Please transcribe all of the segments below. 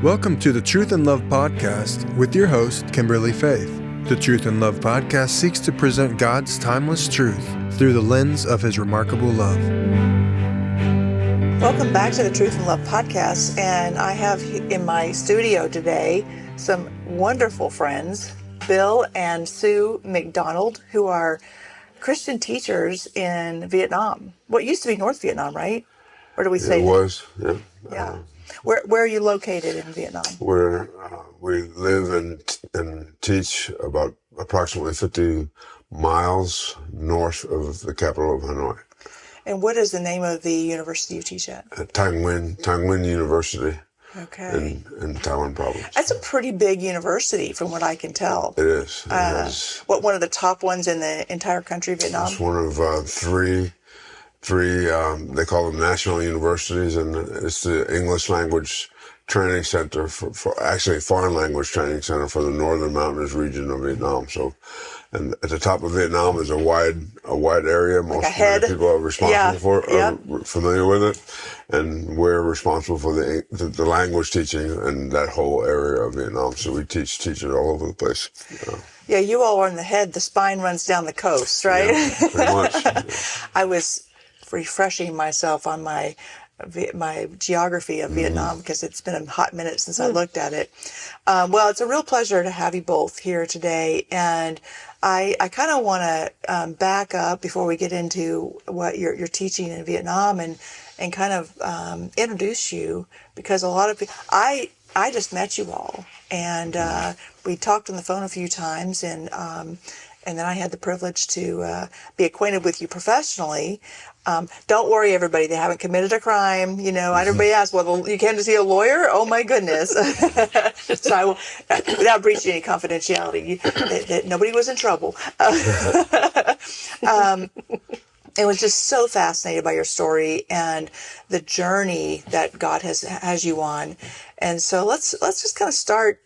Welcome to the Truth and Love Podcast with your host, Kimberly Faith. The Truth and Love Podcast seeks to present God's timeless truth through the lens of His remarkable love. Welcome back to the Truth and Love Podcast, and I have in my studio today some wonderful friends, Bill and Sue McDonald, who are Christian teachers in Vietnam. What used to be North Vietnam, right? Or do we say it was, yeah. Yeah. Where are you located in Vietnam? We live and teach about approximately 50 miles north of the capital of Hanoi. And what is the name of the university you teach at? Thanh Nguyen University. Okay. In Taiwan province. That's a pretty big university from what I can tell. It is. One of the top ones in the entire country of Vietnam? It's one of three, they call them national universities, and it's the English language training center for actually foreign language training center for the northern mountainous region of Vietnam. So, and at the top of Vietnam is a wide area. Most people are responsible are familiar with it, and we're responsible for the language teaching in that whole area of Vietnam. So we teach it all over the place. Yeah, you all are in the head. The spine runs down the coast, right? Yeah, pretty much. Yeah. I was refreshing myself on my geography of Vietnam because it's been a hot minute since I looked at it. Well, it's a real pleasure to have you both here today, and I kind of want to back up before we get into what you're teaching in Vietnam and kind of introduce you, because a lot of people, I just met you all, and we talked on the phone a few times, and then I had the privilege to be acquainted with you professionally. Don't worry, everybody, they haven't committed a crime. You know, everybody asks, well, you came to see a lawyer? Oh, my goodness. So I will, without breaching any confidentiality, that nobody was in trouble. It was just so fascinated by your story and the journey that God has you on. And so let's just kind of start,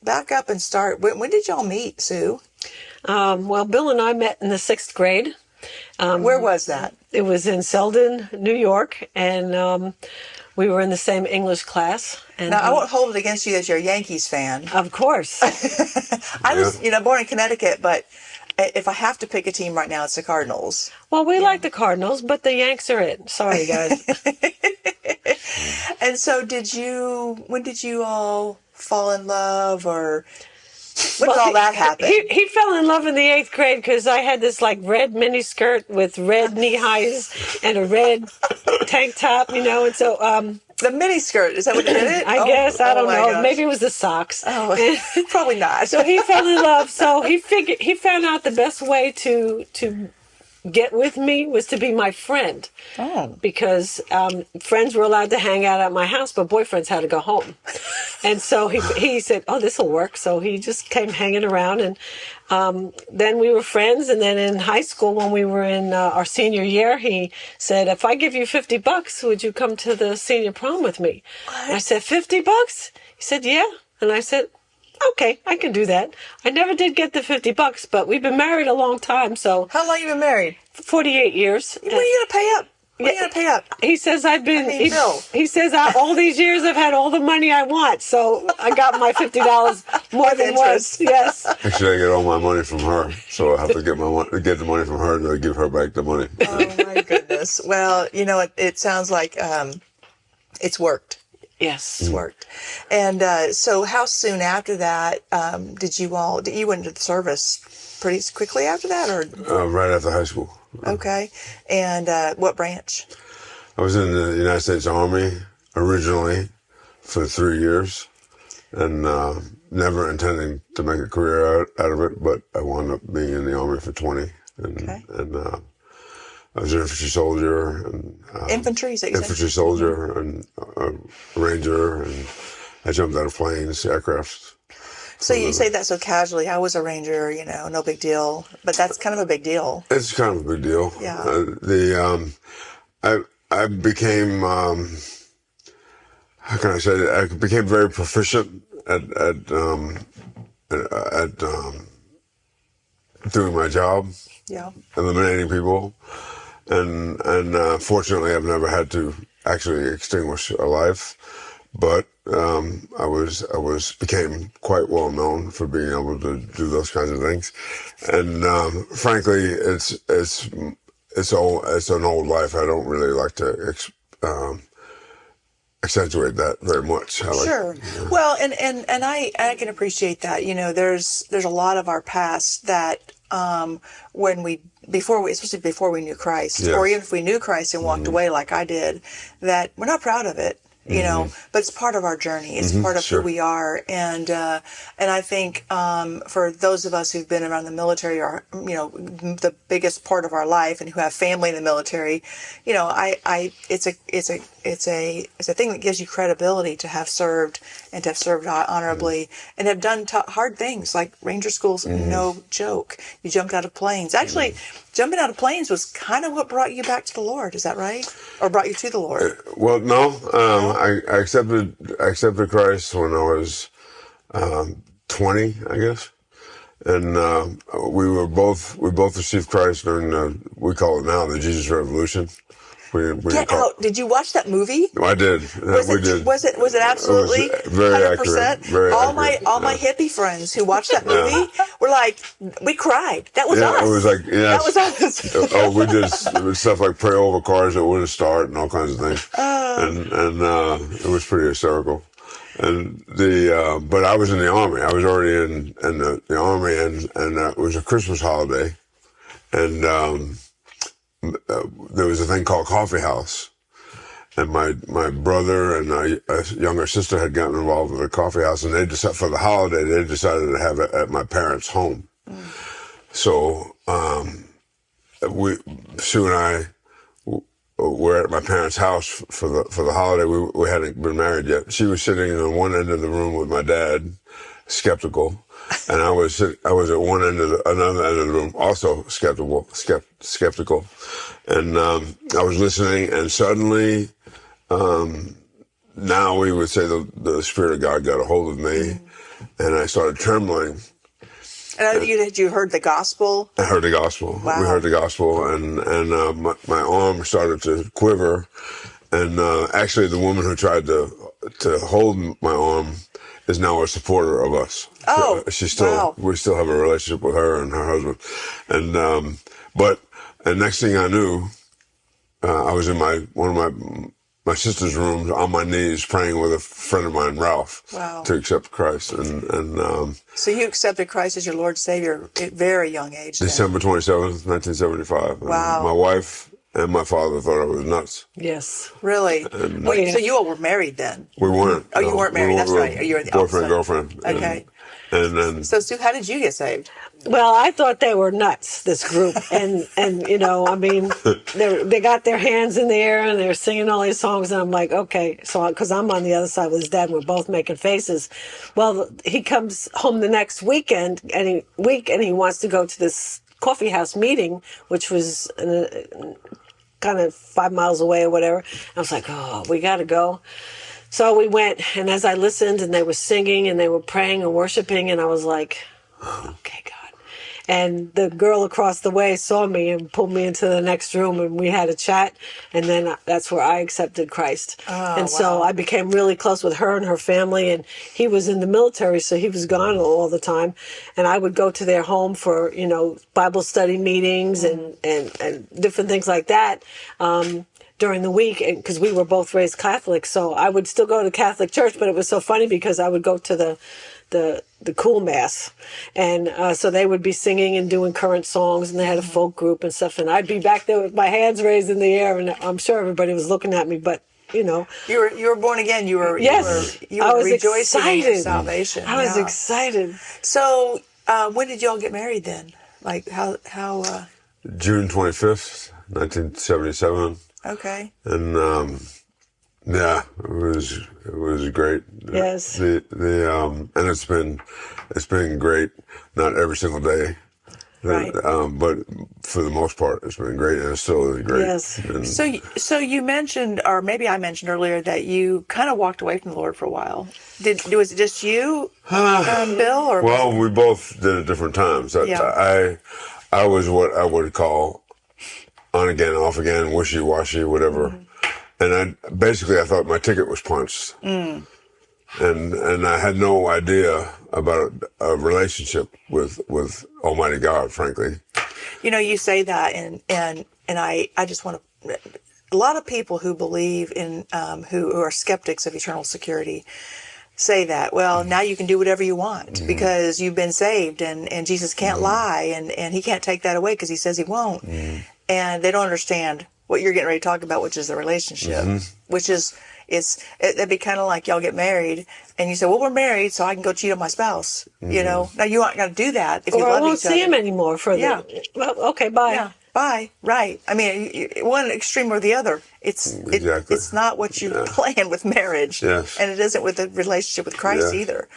back up and start. When did y'all meet, Sue? Well, Bill and I met in the 6th grade. Where was that? It was in Selden, New York, and we were in the same English class. And now, I won't hold it against you that you're a Yankees fan. Of course. I was, born in Connecticut, but if I have to pick a team right now, it's the Cardinals. Well, we like the Cardinals, but the Yanks are it. Sorry, guys. And so when did you all fall in love, or when did all that happen? He fell in love in the 8th grade because I had this red mini skirt with red knee highs and a red tank top, and so the mini skirt, is that what did it? I guess, I don't know. Gosh. Maybe it was the socks. Oh, probably not. So he fell in love. So he found out the best way to get with me was to be my friend. Oh. Because friends were allowed to hang out at my house, but boyfriends had to go home. And so he said, oh, this will work. So he just came hanging around, and then we were friends. And then in high school, when we were in our senior year, he said, if I give you $50, would you come to the senior prom with me? I said, $50? He said, yeah. And I said, okay, I can do that. I never did get the $50, but we've been married a long time, so. How long you been married? 48 years. When are you gonna pay up? When are you gonna pay up? He says Bill. He says all these years I've had all the money I want, so I got my $50 more than once. Yes. Actually, I get all my money from her, so I have to get the money from her and then give her back the money. Oh my goodness. Well, it sounds like it's worked. Yes. It's worked. And so how soon after that did you went into the service pretty quickly after that, or? Right after high school. Okay. And what branch? I was in the United States Army originally for 3 years, and never intending to make a career out of it, but I wound up being in the Army for 20. And I was an infantry soldier, and infantry soldier, and a ranger, and I jumped out of planes, aircraft. So you say that so casually. I was a ranger, no big deal, but that's kind of a big deal. It's kind of a big deal. Yeah. I became how can I say it? I became very proficient at doing my job. Yeah. Eliminating people. And fortunately, I've never had to actually extinguish a life. but became quite well known for being able to do those kinds of things, and frankly, it's an old life. I don't really like to accentuate that very much. Sure. Well, and I can appreciate that. You know, there's a lot of our past that especially before we knew Christ, Yes. or even if we knew Christ and walked away like I did, that we're not proud of it. You know, but it's part of our journey. It's part of Sure. who we are, and I think for those of us who've been around the military, or the biggest part of our life, and who have family in the military, you know, it's a thing that gives you credibility to have served, and to have served honorably, and have done hard things like Ranger School's no joke. You jumped out of planes. Actually, jumping out of planes was kind of what brought you back to the Lord. Is that right? Or brought you to the Lord? Well, no. I accepted Christ when I was 20, I guess, and we both received Christ during we call it now the Jesus Revolution. Get out! Did you watch that movie? I did. We did. Was it absolutely very 100%? accurate? Very all accurate. my hippie friends who watched that movie were like, we cried. That was us. It was like, that was us. We did stuff like pray over cars that wouldn't start and all kinds of things, and it was pretty hysterical. And but I was in the Army. I was already in the Army, and it was a Christmas holiday, and there was a thing called Coffee House, and my brother and a younger sister had gotten involved with a coffee house, and they decided for the holiday they decided to have it at my parents' home. So Sue and I were at my parents' house for the holiday. We hadn't been married yet. She was sitting on one end of the room with my dad, skeptical. And I was at one end of another end of the room, also skeptical, and I was listening. And suddenly, now we would say the Spirit of God got a hold of me, and I started trembling. And you heard the gospel? I heard the gospel. Wow. We heard the gospel, and my arm started to quiver, and actually, the woman who tried to hold my arm is now a supporter of us. Oh, wow. We still have a relationship with her and her husband. And, and next thing I knew, I was in one of my sister's rooms on my knees praying with a friend of mine, Ralph, to accept Christ. And so you accepted Christ as your Lord Savior at a very young age. December 27th, 1975. Wow. And my wife and my father thought I was nuts. Yes. Really? And Wait, so you all were married then? We weren't. Oh, you weren't married. That's right. You were the boyfriend, girlfriend. Okay. And then. So Sue, how did you get saved? Well, I thought they were nuts, this group, and I mean, they got their hands in the air and they're singing all these songs, and I'm like, okay, so because I'm on the other side with his dad, and we're both making faces. Well, he comes home the next weekend, and he wants to go to this coffee house meeting, which was kind of 5 miles away or whatever. I was like, oh, we got to go. So we went, and as I listened, and they were singing, and they were praying and worshiping, and I was like, okay, God. And the girl across the way saw me and pulled me into the next room, and we had a chat, and then that's where I accepted Christ. And so I became really close with her and her family, and he was in the military, so he was gone all the time. And I would go to their home for, Bible study meetings and different things like that. During the week, because we were both raised Catholic, so I would still go to Catholic church, but it was so funny because I would go to the cool mass, and so they would be singing and doing current songs, and they had a folk group and stuff, and I'd be back there with my hands raised in the air, and I'm sure everybody was looking at me, but you were born again. You were I was rejoicing excited. in your salvation. I was excited. So when did y'all get married then? Like how? June 25th, 1977. Okay. And it was great. Yes. And it's been great. Not every single day, right? But for the most part, it's been great, and it still is great. Yes. And so you mentioned, or maybe I mentioned earlier, that you kind of walked away from the Lord for a while. Was it just you, Bill, or? Well, we both did at different times. I was what I would call on again, off again, wishy-washy, whatever. and I thought my ticket was punched. And I had no idea about a relationship with Almighty God, frankly. You say that, and I just want to. A lot of people who believe in who are skeptics of eternal security say that, well, now you can do whatever you want because you've been saved, and Jesus can't lie, and he can't take that away because he says he won't. And they don't understand what you're getting ready to talk about, which is the relationship, which is it'd be kind of like y'all get married and you say, well, we're married, so I can go cheat on my spouse. Now you aren't going to do that if you love each other. Or I won't see him anymore for well, okay, bye. Yeah, bye. Right. I mean, one extreme or the other. It's not what you plan with marriage, and it isn't with the relationship with Christ either.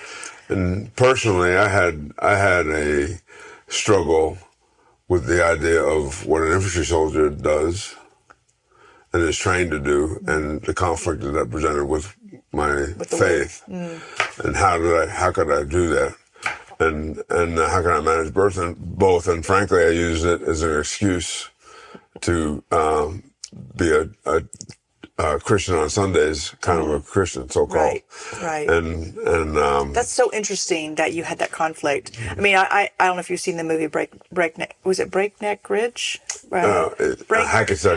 And personally, I had a struggle with the idea of what an infantry soldier does and is trained to do, and the conflict that presented with my faith, and how could I do that, and how can I manage both? And frankly, I used it as an excuse to be a Christian on Sundays, kind of a Christian, so-called. Right. And that's so interesting that you had that conflict. I mean, I don't know if you've seen the movie Breakneck. Was it Breakneck Ridge? Hacksaw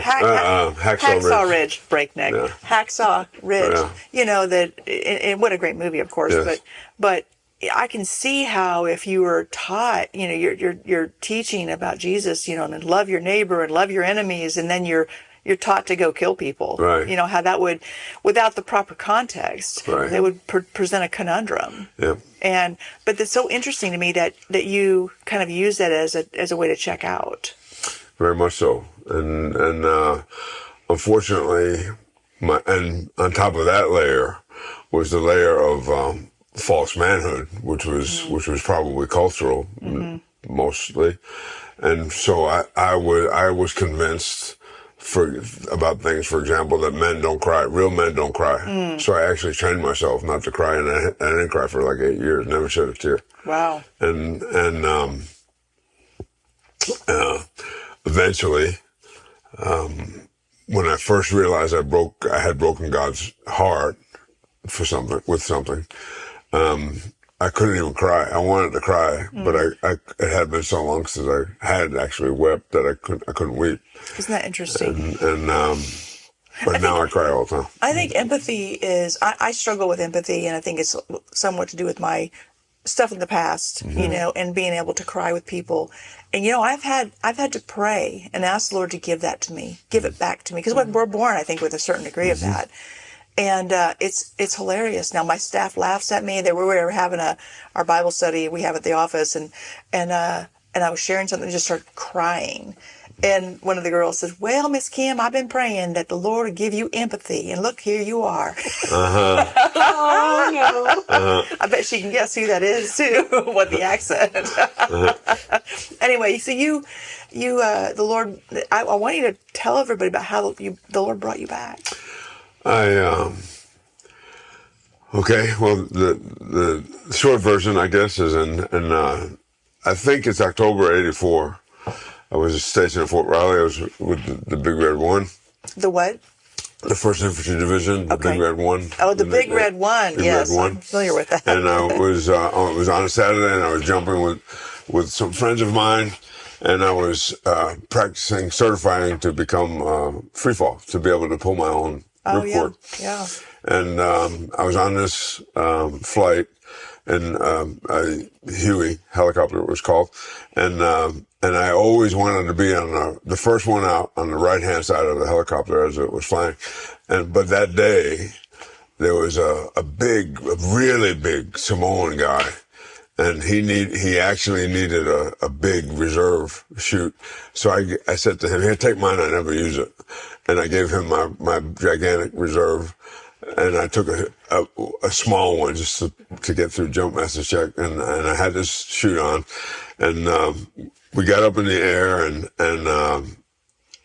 Ridge. Breakneck. Yeah. Hacksaw Ridge. Yeah. And what a great movie, of course. Yes. But I can see how if you were taught, you're teaching about Jesus, and love your neighbor and love your enemies, and then you're taught to go kill people. Right. How that would, without the proper context, they would present a conundrum. Yeah. But it's so interesting to me that you kind of use that as a way to check out. Very much so. And unfortunately, and on top of that layer was the layer of false manhood, which was probably cultural, mostly. And so I was convinced about things, for example, that men don't cry. Real men don't cry. So I actually trained myself not to cry, and I didn't cry for like 8 years. Never shed a tear. Wow. And eventually, when I first realized I had broken God's heart with something, I couldn't even cry. I wanted to cry, but it had been so long since I had actually wept that I couldn't weep. Isn't that interesting? But now I cry all the time. I think empathy is. I struggle with empathy, and I think it's somewhat to do with my stuff in the past, and being able to cry with people. And I've had to pray and ask the Lord to give that to me, give it back to me, because we're born, I think, with a certain degree of that. And it's hilarious. Now my staff laughs at me. We were having our Bible study we have at the office, and I was sharing something and just started crying. And one of the girls says, "Well, Miss Kim, I've been praying that the Lord would give you empathy, and look, here you are." Oh no! I bet she can guess who that is too. What the accent? Anyway, so you, the Lord. I want you to tell everybody about how the Lord brought you back. Okay. Well, the short version, I guess, is I think it's October '84. I was stationed at Fort Riley. I was with the Big Red One. The what? The 1st Infantry Division, the Big Red One. Oh, the Big Red One. Yes, I'm familiar with that. And it was on a Saturday, and I was jumping with some friends of mine, and I was practicing certifying to become free fall, to be able to pull my own ripcord. Yeah. And I was on this flight, and a Huey helicopter it was called, and I always wanted to be on the first one out on the right-hand side of the helicopter as it was flying. But that day, there was a really big Samoan guy, and he actually needed a big reserve chute. So I said to him, "Here, take mine. I never use it." And I gave him my gigantic reserve, and I took a small one just to get through jump master check, and I had this chute on, and we got up in the air, and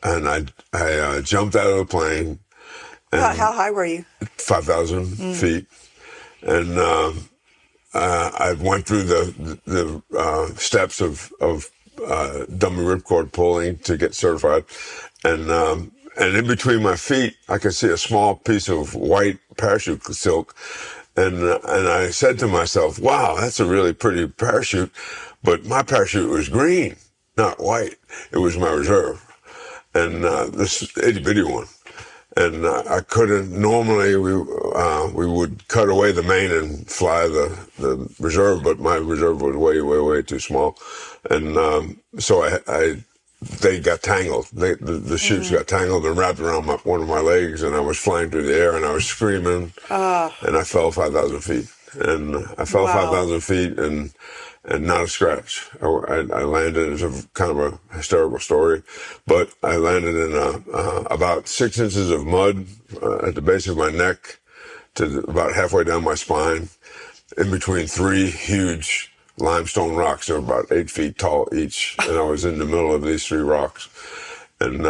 I jumped out of the plane. How high were you? 5,000 feet, and I went through the steps of dummy ripcord pulling to get certified, and and in between my feet, I could see a small piece of white parachute silk. And I said to myself, wow, that's a really pretty parachute. But my parachute was green, not white. It was my reserve. And this itty bitty one. And I couldn't, normally we would cut away the main and fly the reserve, but my reserve was way, way, way too small. And so they got tangled. The chutes got tangled and wrapped around one of my legs, and I was flying through the air, and I was screaming, and I fell 5,000 feet. And I fell 5,000 feet, and not a scratch. I landed, it's a kind of a hysterical story, but I landed in about 6 inches of mud at the base of my neck to about halfway down my spine, in between 3 huge limestone rocks. They were about 8 feet tall each, and I was in the middle of these 3 rocks. And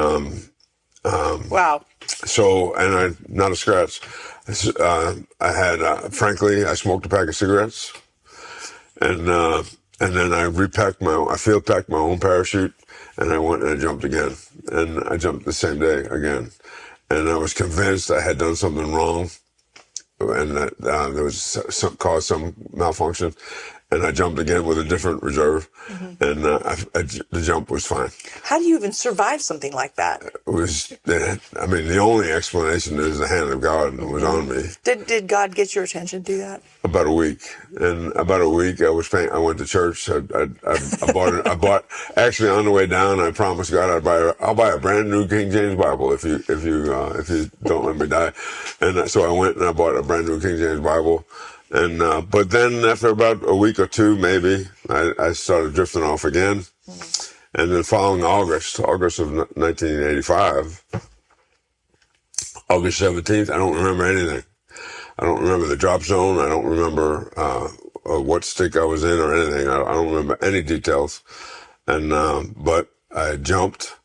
wow. So, and not a scratch. I had, frankly, I smoked a pack of cigarettes, and then I field packed my own parachute, and I went and I jumped again, and I jumped the same day again, and I was convinced I had done something wrong, and that there was caused some malfunction. And I jumped again with a different reserve, and the jump was fine. How do you even survive something like that? It was, I mean, the only explanation is the hand of God was on me. Did God get your attention through that? About a week, and about a week I went to church. I bought actually on the way down. I promised God I'll buy a brand new King James Bible if you don't let me die. And so I went and I bought a brand new King James Bible. And but then after about a week or two, maybe, I started drifting off again. And then following August of 1985, August 17th, I don't remember anything. I don't remember the drop zone. I don't remember what stick I was in or anything. I don't remember any details. And but I jumped.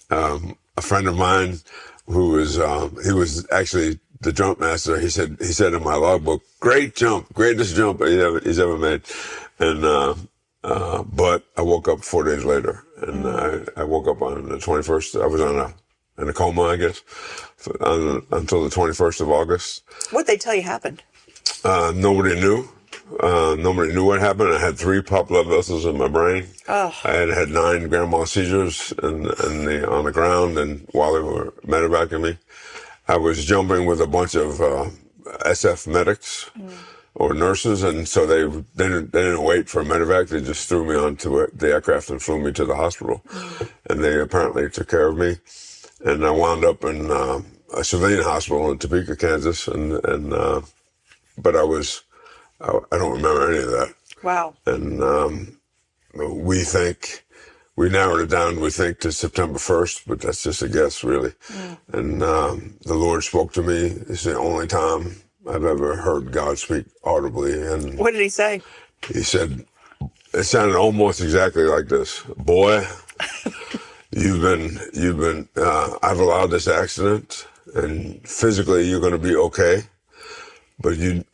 A friend of mine who was he was actually the jump master. He said in my logbook, "Great jump, greatest jump he's ever made." And but I woke up 4 days later, and I woke up on the 21st. I was in a coma, I guess, until the 21st of August. What'd they tell you happened? Nobody knew. Nobody knew what happened. I had 3 pop blood vessels in my brain. Oh. I had 9 grand mal seizures on the ground, and while they were medevacing me, I was jumping with a bunch of SF medics or nurses, and so they didn't wait for a medevac. They just threw me onto the aircraft and flew me to the hospital, and they apparently took care of me. And I wound up in a civilian hospital in Topeka, Kansas, but I don't remember any of that. Wow. And we narrowed it down, we think, to September 1st, but that's just a guess, really. And the Lord spoke to me. It's the only time I've ever heard God speak audibly. And what did he say? He said, it sounded almost exactly like this: "Boy, I've allowed this accident, and physically you're going to be okay. But you've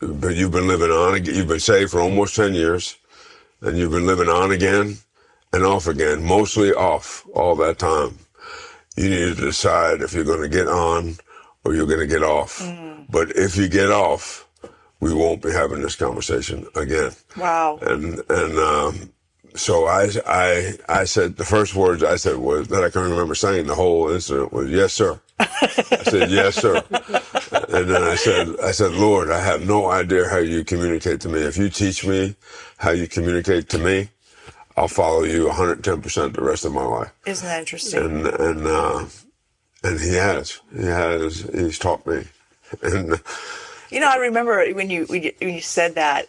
been living on. You've been saved for almost 10 years, and you've been living on again and off again, mostly off all that time. You need to decide if you're going to get on or you're going to get off. But if you get off, we won't be having this conversation again." Wow. And so I said, the first words I said was, that I can remember saying the whole incident, was, "Yes, sir." I said, "Yes, sir." And then I said, "Lord, I have no idea how you communicate to me. If you teach me how you communicate to me, I'll follow you 110% the rest of my life." Isn't that interesting? And he's taught me. And I remember when you said that,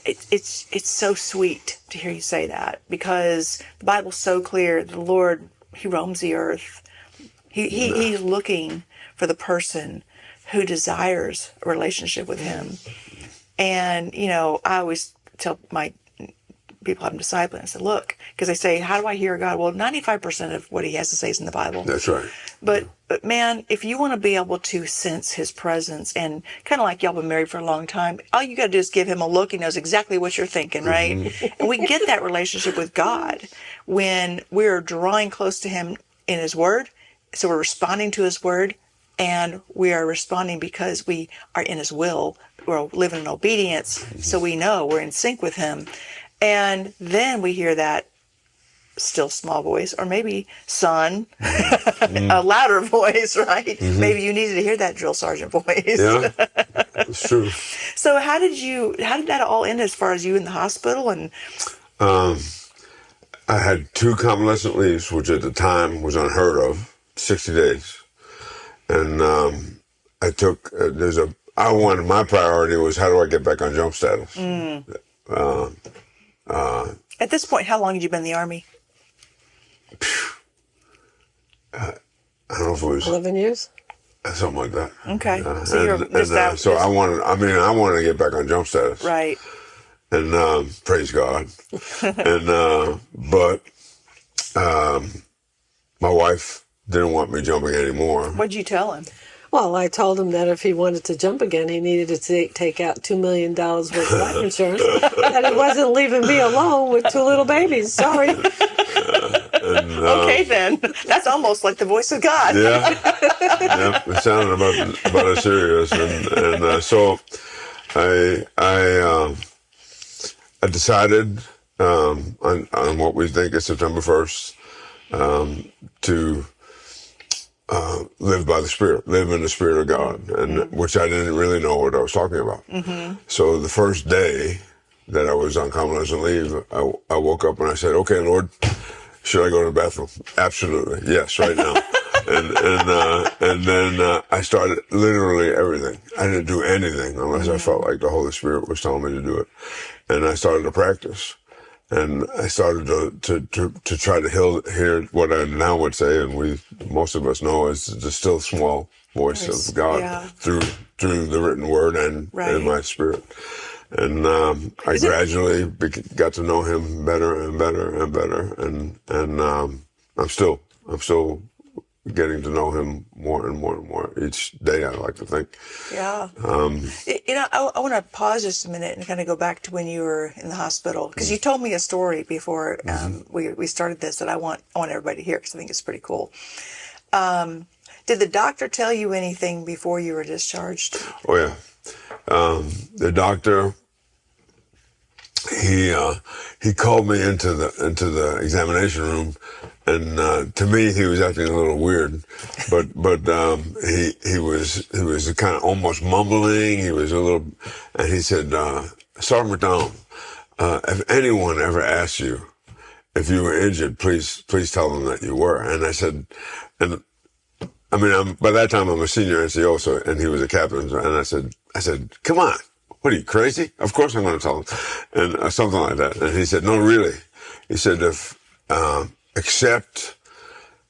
it's so sweet to hear you say that, because the Bible's so clear. The Lord, he roams the earth. He's looking for the person who desires a relationship with him. And, I always tell my people I'm discipling, I said, look, because they say, how do I hear God? Well, 95% of what he has to say is in the Bible. That's right. But man, if you want to be able to sense his presence, and kind of like y'all been married for a long time, all you got to do is give him a look. He knows exactly what you're thinking, right? And we get that relationship with God when we're drawing close to him in his word So we're responding to his word, and we are responding because we are in his will. We're living in obedience, so we know we're in sync with him. And then we hear that still small voice, or maybe son, a louder voice, right? Maybe you needed to hear that drill sergeant voice. Yeah, it's true. So how did that all end as far as you in the hospital? And I had 2 convalescent leaves, which at the time was unheard of, 60 days. And I took, my priority was how do I get back on jump status? At this point, how long had you been in the Army? I don't know if it was 11 years. something like that. Okay. So I wanted to get back on jump status. Right. And praise God. And but my wife didn't want me jumping anymore. What'd you tell him? Well, I told him that if he wanted to jump again, he needed to take out $2 million worth of life insurance. That he wasn't leaving me alone with 2 little babies. Sorry. Okay, then. That's almost like the voice of God. Yeah. Yeah. It sounded about as serious. And so I decided on what we think is September 1st to live by the Spirit, live in the Spirit of God, and which I didn't really know what I was talking about. So the first day that I was on convalescent leave, I woke up and I said, "Okay, Lord, should I go to the bathroom?" Absolutely, yes, right now. and then I started literally everything. I didn't do anything unless I felt like the Holy Spirit was telling me to do it, and I started to practice. And I started to try to hear what I now would say, and most of us know is the still small voice of God through the written word and in my spirit. And I gradually got to know Him better and better and better, and I'm still getting to know Him more and more and more each day, I like to think. Yeah. I want to pause just a minute and kind of go back to when you were in the hospital, because you told me a story before we started this that I want everybody to hear, because I think it's pretty cool. Did the doctor tell you anything before you were discharged? Oh yeah, the doctor. He called me into the examination room, and to me he was acting a little weird, but he was kind of almost mumbling. He was a little, and he said, "Sergeant McDonald, if anyone ever asks you if you were injured, please tell them that you were." And I said, and I mean, by that time I'm a senior NCO, and he was a captain, and I said, "Come on. What are you, crazy? Of course I'm going to tell him," and something like that. And he said, "No, really." He said, "If except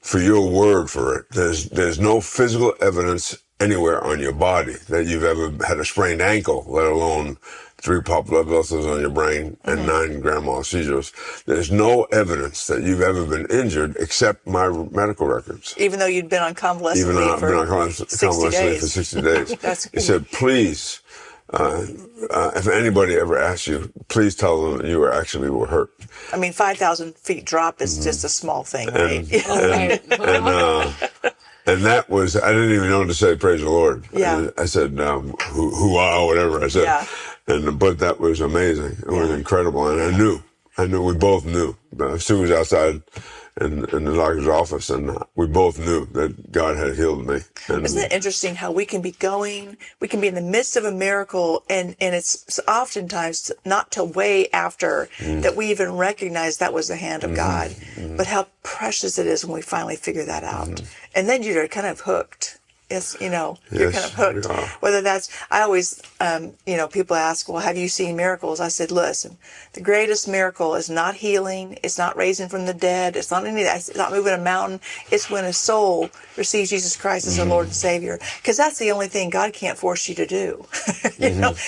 for your word for it, there's no physical evidence anywhere on your body that you've ever had a sprained ankle, let alone 3 pop blood vessels on your brain and 9 grand mal seizures. There's no evidence that you've ever been injured except my medical records." Even though you'd been on convalescent leave for 60 days. That's cool. He said, "Please, if anybody ever asks you, please tell them that you were hurt." I mean, 5,000 feet drop is just a small thing, right? And that was, I didn't even know to say, "Praise the Lord." Yeah. I said, whatever I said. Yeah. But that was amazing. It was incredible. And I knew, we both knew. Sue was outside in the doctor's office, and we both knew that God had healed me. And isn't it interesting how we can be in the midst of a miracle, and it's oftentimes not till way after that we even recognize that was the hand of God, but how precious it is when we finally figure that out. And then you're kind of hooked. You're kind of hooked. Yeah. Whether that's, I always, people ask, well, have you seen miracles? I said, listen, the greatest miracle is not healing. It's not raising from the dead. It's not any of that. It's not moving a mountain. It's when a soul receives Jesus Christ as their Lord and Savior. Because that's the only thing God can't force you to do.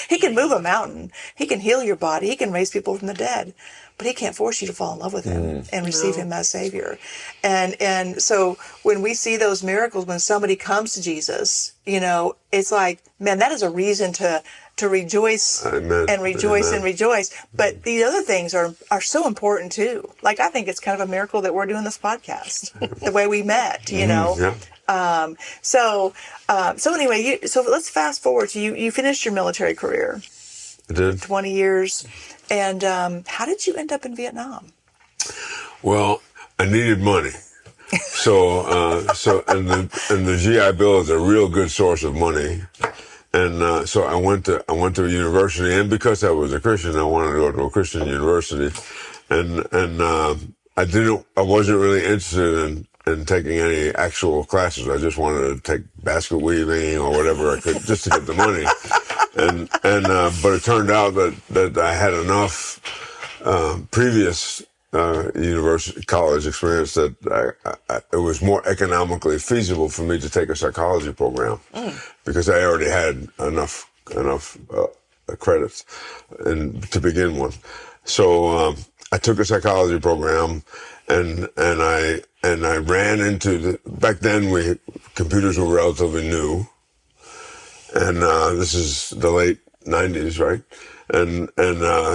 He can move a mountain. He can heal your body. He can raise people from the dead. But He can't force you to fall in love with Him and receive Him as Savior. And so when we see those miracles, when somebody comes to Jesus, it's like, man, that is a reason to to rejoice Amen. and rejoice Amen. and rejoice. But these other things are so important too. Like, I think it's kind of a miracle that we're doing this podcast, the way we met, you know. Yeah. So anyway, so let's fast forward to you finished your military career. I did. 20 years. And how did you end up in Vietnam? Well, I needed money. So and the GI Bill is a real good source of money. And so I went to a university, and because I was a Christian, I wanted to go to a Christian university. And I wasn't really interested in taking any actual classes. I just wanted to take basket weaving or whatever I could just to get the money. But it turned out that I had enough previous university college experience that it was more economically feasible for me to take a psychology program because I already had enough credits to begin with. So I took a psychology program, and I ran into back then computers were relatively new, and this is the late 90s, right? And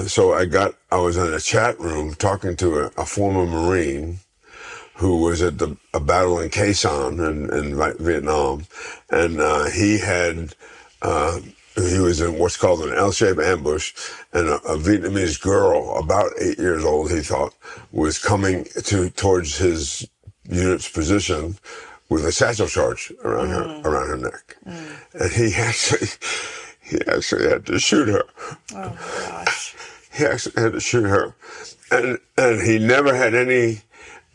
so I was in a chat room talking to a former Marine who was at a battle in Khe Sanh in Vietnam, and he was in what's called an L-shaped ambush, and a Vietnamese girl, about 8 years old, he thought, was coming towards his unit's position with a satchel charge around her neck, and he actually had to shoot her. Oh my gosh! He actually had to shoot her, and he never had any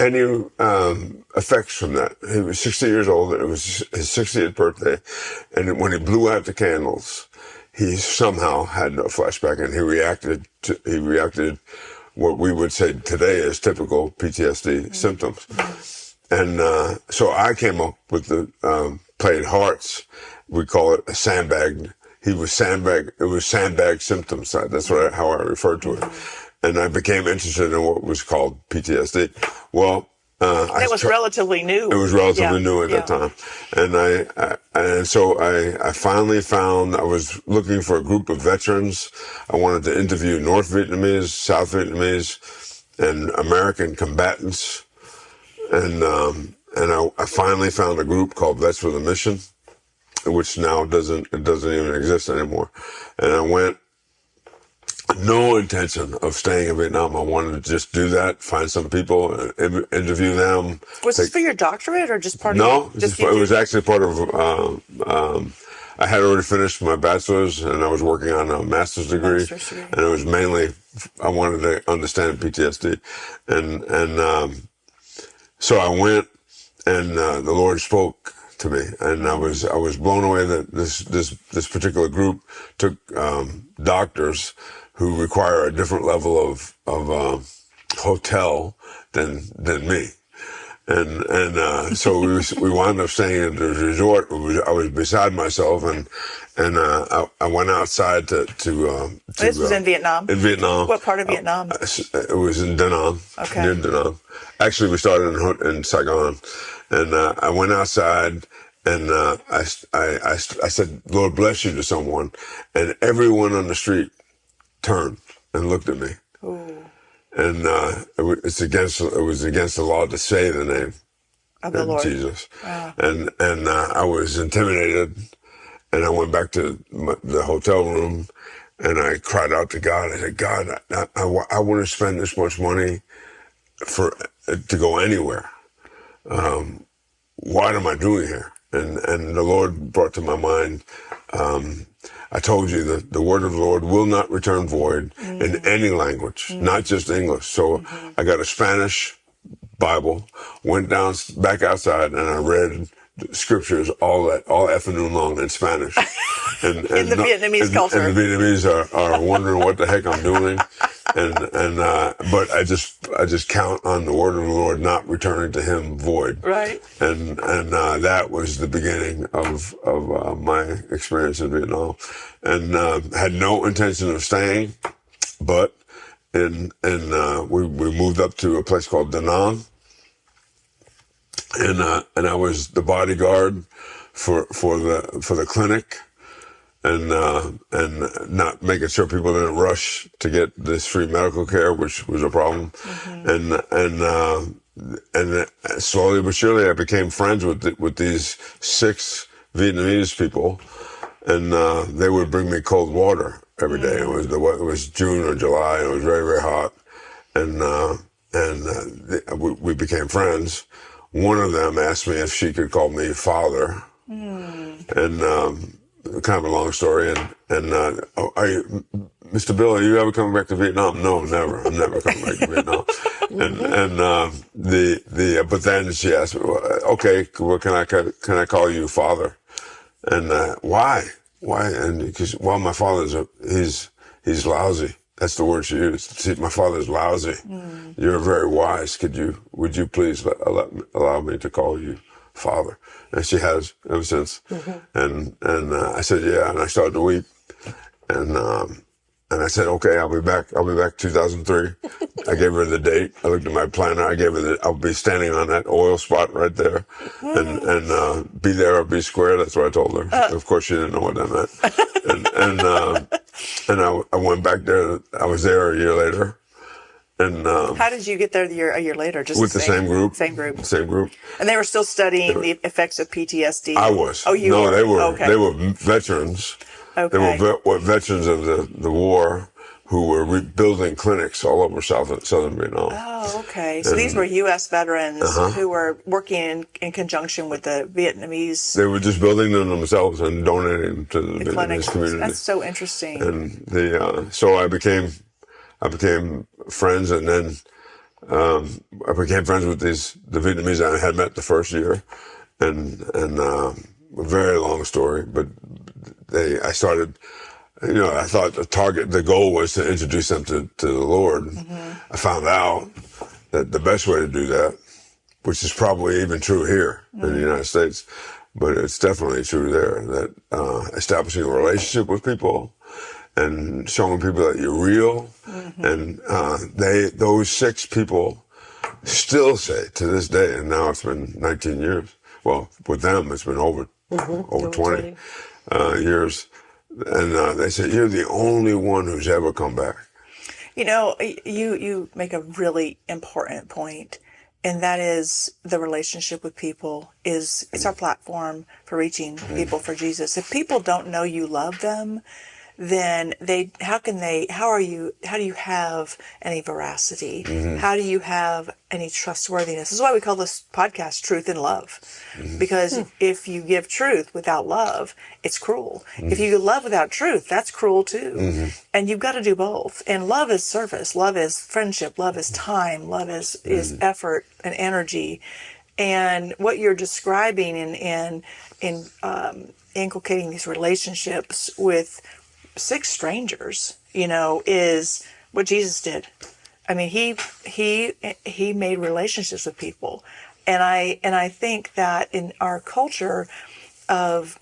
effects from that. He was 60 years old, and it was his 60th birthday, and when he blew out the candles, he somehow had a flashback, and he reacted what we would say today as typical PTSD symptoms. And so I came up with played hearts. We call it a sandbag. It was sandbag symptoms. That's how I referred to it. And I became interested in what was called PTSD. Well, it was relatively new. It was relatively new at that time. And so I finally found, I was looking for a group of veterans. I wanted to interview North Vietnamese, South Vietnamese, and American combatants. And I finally found a group called Vets with a Mission, which now doesn't even exist anymore. And I went, no intention of staying in Vietnam. I wanted to just do that, find some people, interview them. Was this for your doctorate or just part of? No, it was actually part of. I had already finished my bachelor's, and I was working on a master's degree. And it was mainly I wanted to understand PTSD, and so I went, and the Lord spoke to me, and I was blown away that this particular group took doctors who require a different level of hotel than me, and so we wound up staying at the resort. I was beside myself, and I went outside to this was in Vietnam. In Vietnam. What part of Vietnam? It was in Da Nang. Okay. Near Da Nang. Actually, we started in Saigon, and I went outside. And I said, "Lord bless you" to someone, and everyone on the street turned and looked at me. Ooh. And it was against the law to say the name of the Lord Jesus. Wow. And I was intimidated, and I went back to the hotel room, and I cried out to God. I said, "God, I wouldn't spend this much money to go anywhere. What am I doing here?" And the Lord brought to my mind, I told you that the word of the Lord will not return void in any language, not just English. So I got a Spanish Bible, went back outside, and I read scriptures all afternoon long in Spanish. And in the Vietnamese culture. And the Vietnamese are wondering what the heck I'm doing. But I just count on the word of the Lord not returning to him void. Right. And that was the beginning of my experience in Vietnam, and had no intention of staying, but we moved up to a place called Da Nang, and I was the bodyguard for the clinic. and not making sure people didn't rush to get this free medical care, which was a problem. And slowly but surely, I became friends with these 6 Vietnamese people, and they would bring me cold water every day. It was June or July, and it was very, very hot, and we became friends. One of them asked me if she could call me father, and kind of a long story. And are you, Mr. Bill, are you ever coming back to Vietnam? No, never. I'm never coming back to Vietnam. But then she asked me, well, okay, well, can I call you father? And why? And because, well, my father's he's lousy. That's the word she used. See, my father's lousy. You're very wise. Would you please allow me to call you father? And she has ever since. And I said, yeah. And I started to weep. And I said, okay, I'll be back 2003. I gave her the date. I looked at my planner. I gave her I'll be standing on that oil spot right there, and be there or be square. That's what I told her. Of course, she didn't know what that meant. And I went back there. I was there a year later. And how did you get there a year later? Just with the same group. Same group. Same group. And they were still studying the effects of PTSD. I was. Oh, you no, were. they were. Okay. They were veterans. Okay. They were veterans of the war who were rebuilding clinics all over southern Vietnam. Oh, okay. So these were U.S. veterans who were working in conjunction with the Vietnamese. They were just building them themselves and donating them to the clinics. Vietnamese community. That's so interesting. And so I became friends, and then I became friends with the Vietnamese I had met the first year, and a very long story, but I started, I thought the goal was to introduce them to the Lord. I found out that the best way to do that, which is probably even true here in the United States, but it's definitely true there, that establishing a relationship with people and showing people that you're real. And those 6 people still say to this day, and now it's been 19 years. Well, with them, it's been over 20 years. And they say, you're the only one who's ever come back. You make a really important point, and that is the relationship with people it's our platform for reaching people for Jesus. If people don't know you love them, then how do you have any veracity? How do you have any trustworthiness? This is why we call this podcast Truth and Love. Because if you give truth without love, it's cruel. If you love without truth, that's cruel too. And you've got to do both. And love is service. Love is friendship. Love is time. Love is effort and energy. And what you're describing in inculcating these relationships with 6 strangers, is what Jesus did. I mean, he made relationships with people, and I think that in our culture of,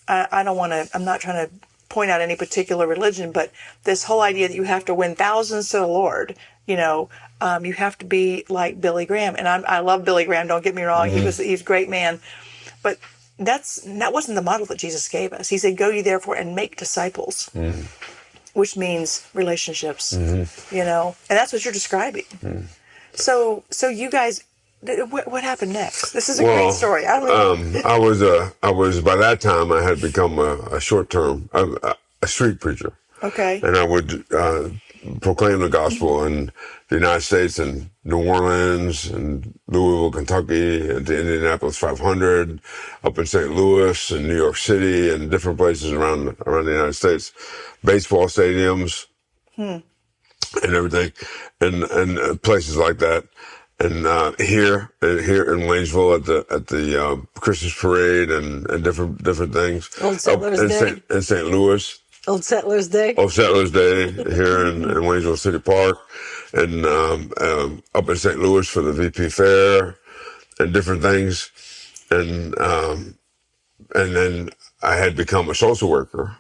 I'm not trying to point out any particular religion, but this whole idea that you have to win thousands to the Lord, you have to be like Billy Graham, and I love Billy Graham. Don't get me wrong, he's a great man, but that wasn't the model that Jesus gave us. He said, go ye therefore and make disciples, which means relationships, and that's what you're describing. So you guys, what happened next? This is a great story. I was by that time I had become a short-term, a street preacher. Okay. And I would proclaim the gospel in the United States and New Orleans and Louisville, Kentucky, and the Indianapolis 500, up in St. Louis and New York City and different places around the United States, baseball stadiums and everything, and places like that. And here in Waynesville at the Christmas parade and different things. Old Settlers Day. In St. Louis. Old Settlers Day. Old Settlers Day here in Waynesville City Park, and up in St. Louis for the VP Fair and different things, and then I had become a social worker.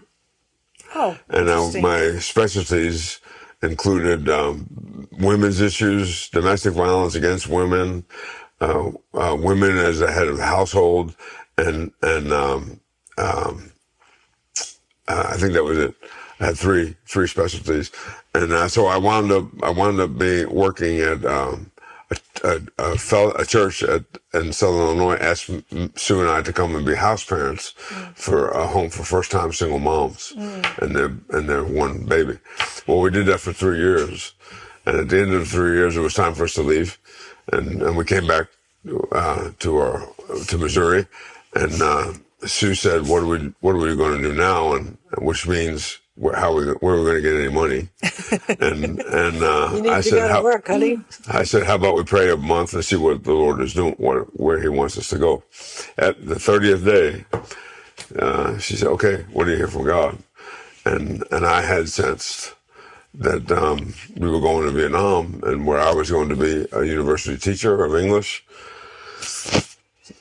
Oh, and my specialties included women's issues, domestic violence against women, women as a head of household, and I think that was it. I had three specialties, and so I wound up working at a church in Southern Illinois asked Sue and I to come and be house parents for a home for first-time single moms and their one baby. Well, we did that for 3 years, and at the end of the 3 years, it was time for us to leave, and we came back to Missouri, and Sue said, "What are we going to do now?" And which means where are we going to get any money? And I said, go to work, honey. I said, "How about we pray a month and see what the Lord is doing, where He wants us to go?" At the 30th day, she said, "Okay, what do you hear from God?" And I had sensed that we were going to Vietnam, and where I was going to be a university teacher of English.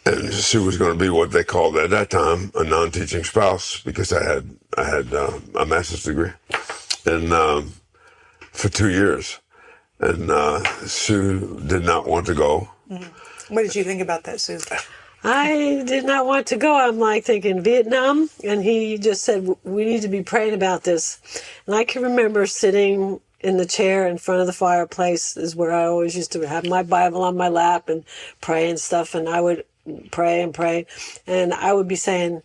And Sue was going to be what they called at that time a non-teaching spouse, because I had a master's degree, and for 2 years, and Sue did not want to go. What did you think about that, Sue? I did not want to go. I'm like thinking Vietnam, and he just said, we need to be praying about this. And I can remember sitting in the chair in front of the fireplace is where I always used to have my Bible on my lap and pray and stuff, and I would pray and pray, and I would be saying,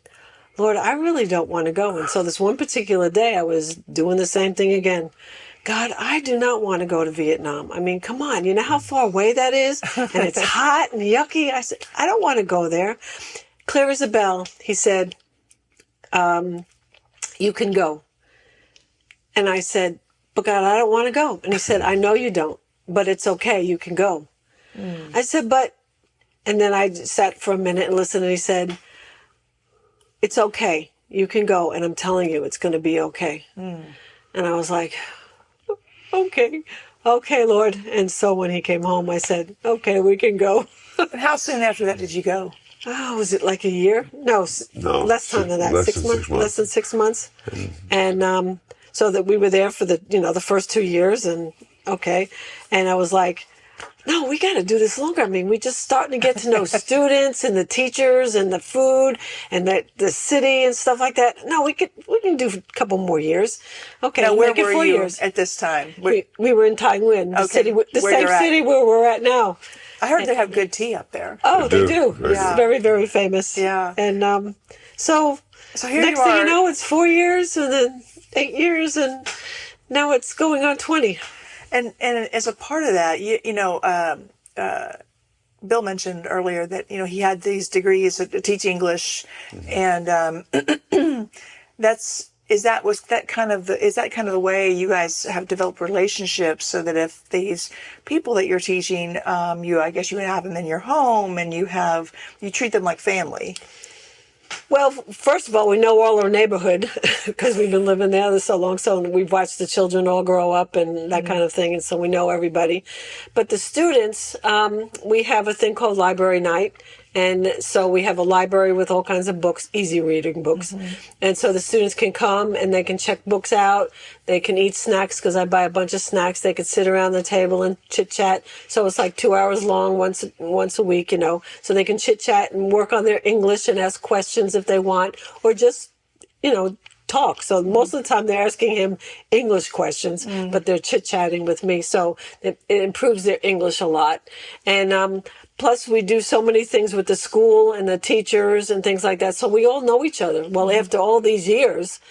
Lord, I really don't want to go. And so this one particular day I was doing the same thing again. God, I do not want to go to Vietnam. I mean, come on, you know how far away that is? And it's hot and yucky. I said, I don't want to go there. Clear as a bell, he said, you can go. And I said, but God, I don't want to go. And he said, I know you don't, but it's okay. You can go. I said, but, and then I sat for a minute and listened, and he said, it's okay. You can go. And I'm telling you, it's going to be okay. And I was like, okay, Lord. And so when he came home, I said, okay, we can go. And how soon after that did you go? Oh, was it like a year? No, less time than that. Less 6 than months. 6 months. Less than 6 months. And so that we were there for the first 2 years, and okay. And I was like, no, we got to do this longer. I mean, we just starting to get to know students and the teachers and the food and the city and stuff like that. No, we can do a couple more years. Okay, now, where make it were 4 you years. at this time? We were in Taiwan, the Okay, city, the where same you're at. city where we're at now. I heard they have good tea up there. Oh, they do. do. Very It's good. very, very famous. Yeah. And so here next you thing are. you know, it's 4 years, and then 8 years, and now it's going on 20. And as a part of that, Bill mentioned earlier that he had these degrees to teach English, and is that kind of the way you guys have developed relationships, so that if these people that you're teaching, I guess you have them in your home, and you treat them like family. Well, first of all, we know all our neighborhood because we've been living there so long. So we've watched the children all grow up and that kind of thing. And so we know everybody. But the students, we have a thing called library night. And so we have a library with all kinds of books, easy reading books. And so the students can come and they can check books out. They can eat snacks because I buy a bunch of snacks. They can sit around the table and chit chat. So it's like 2 hours long once a week, so they can chit chat and work on their English and ask questions if they want, or just, talk. So most of the time they're asking him English questions, but they're chit chatting with me. So it improves their English a lot. And, plus, we do so many things with the school and the teachers and things like that. So we all know each other. Well, after all these years,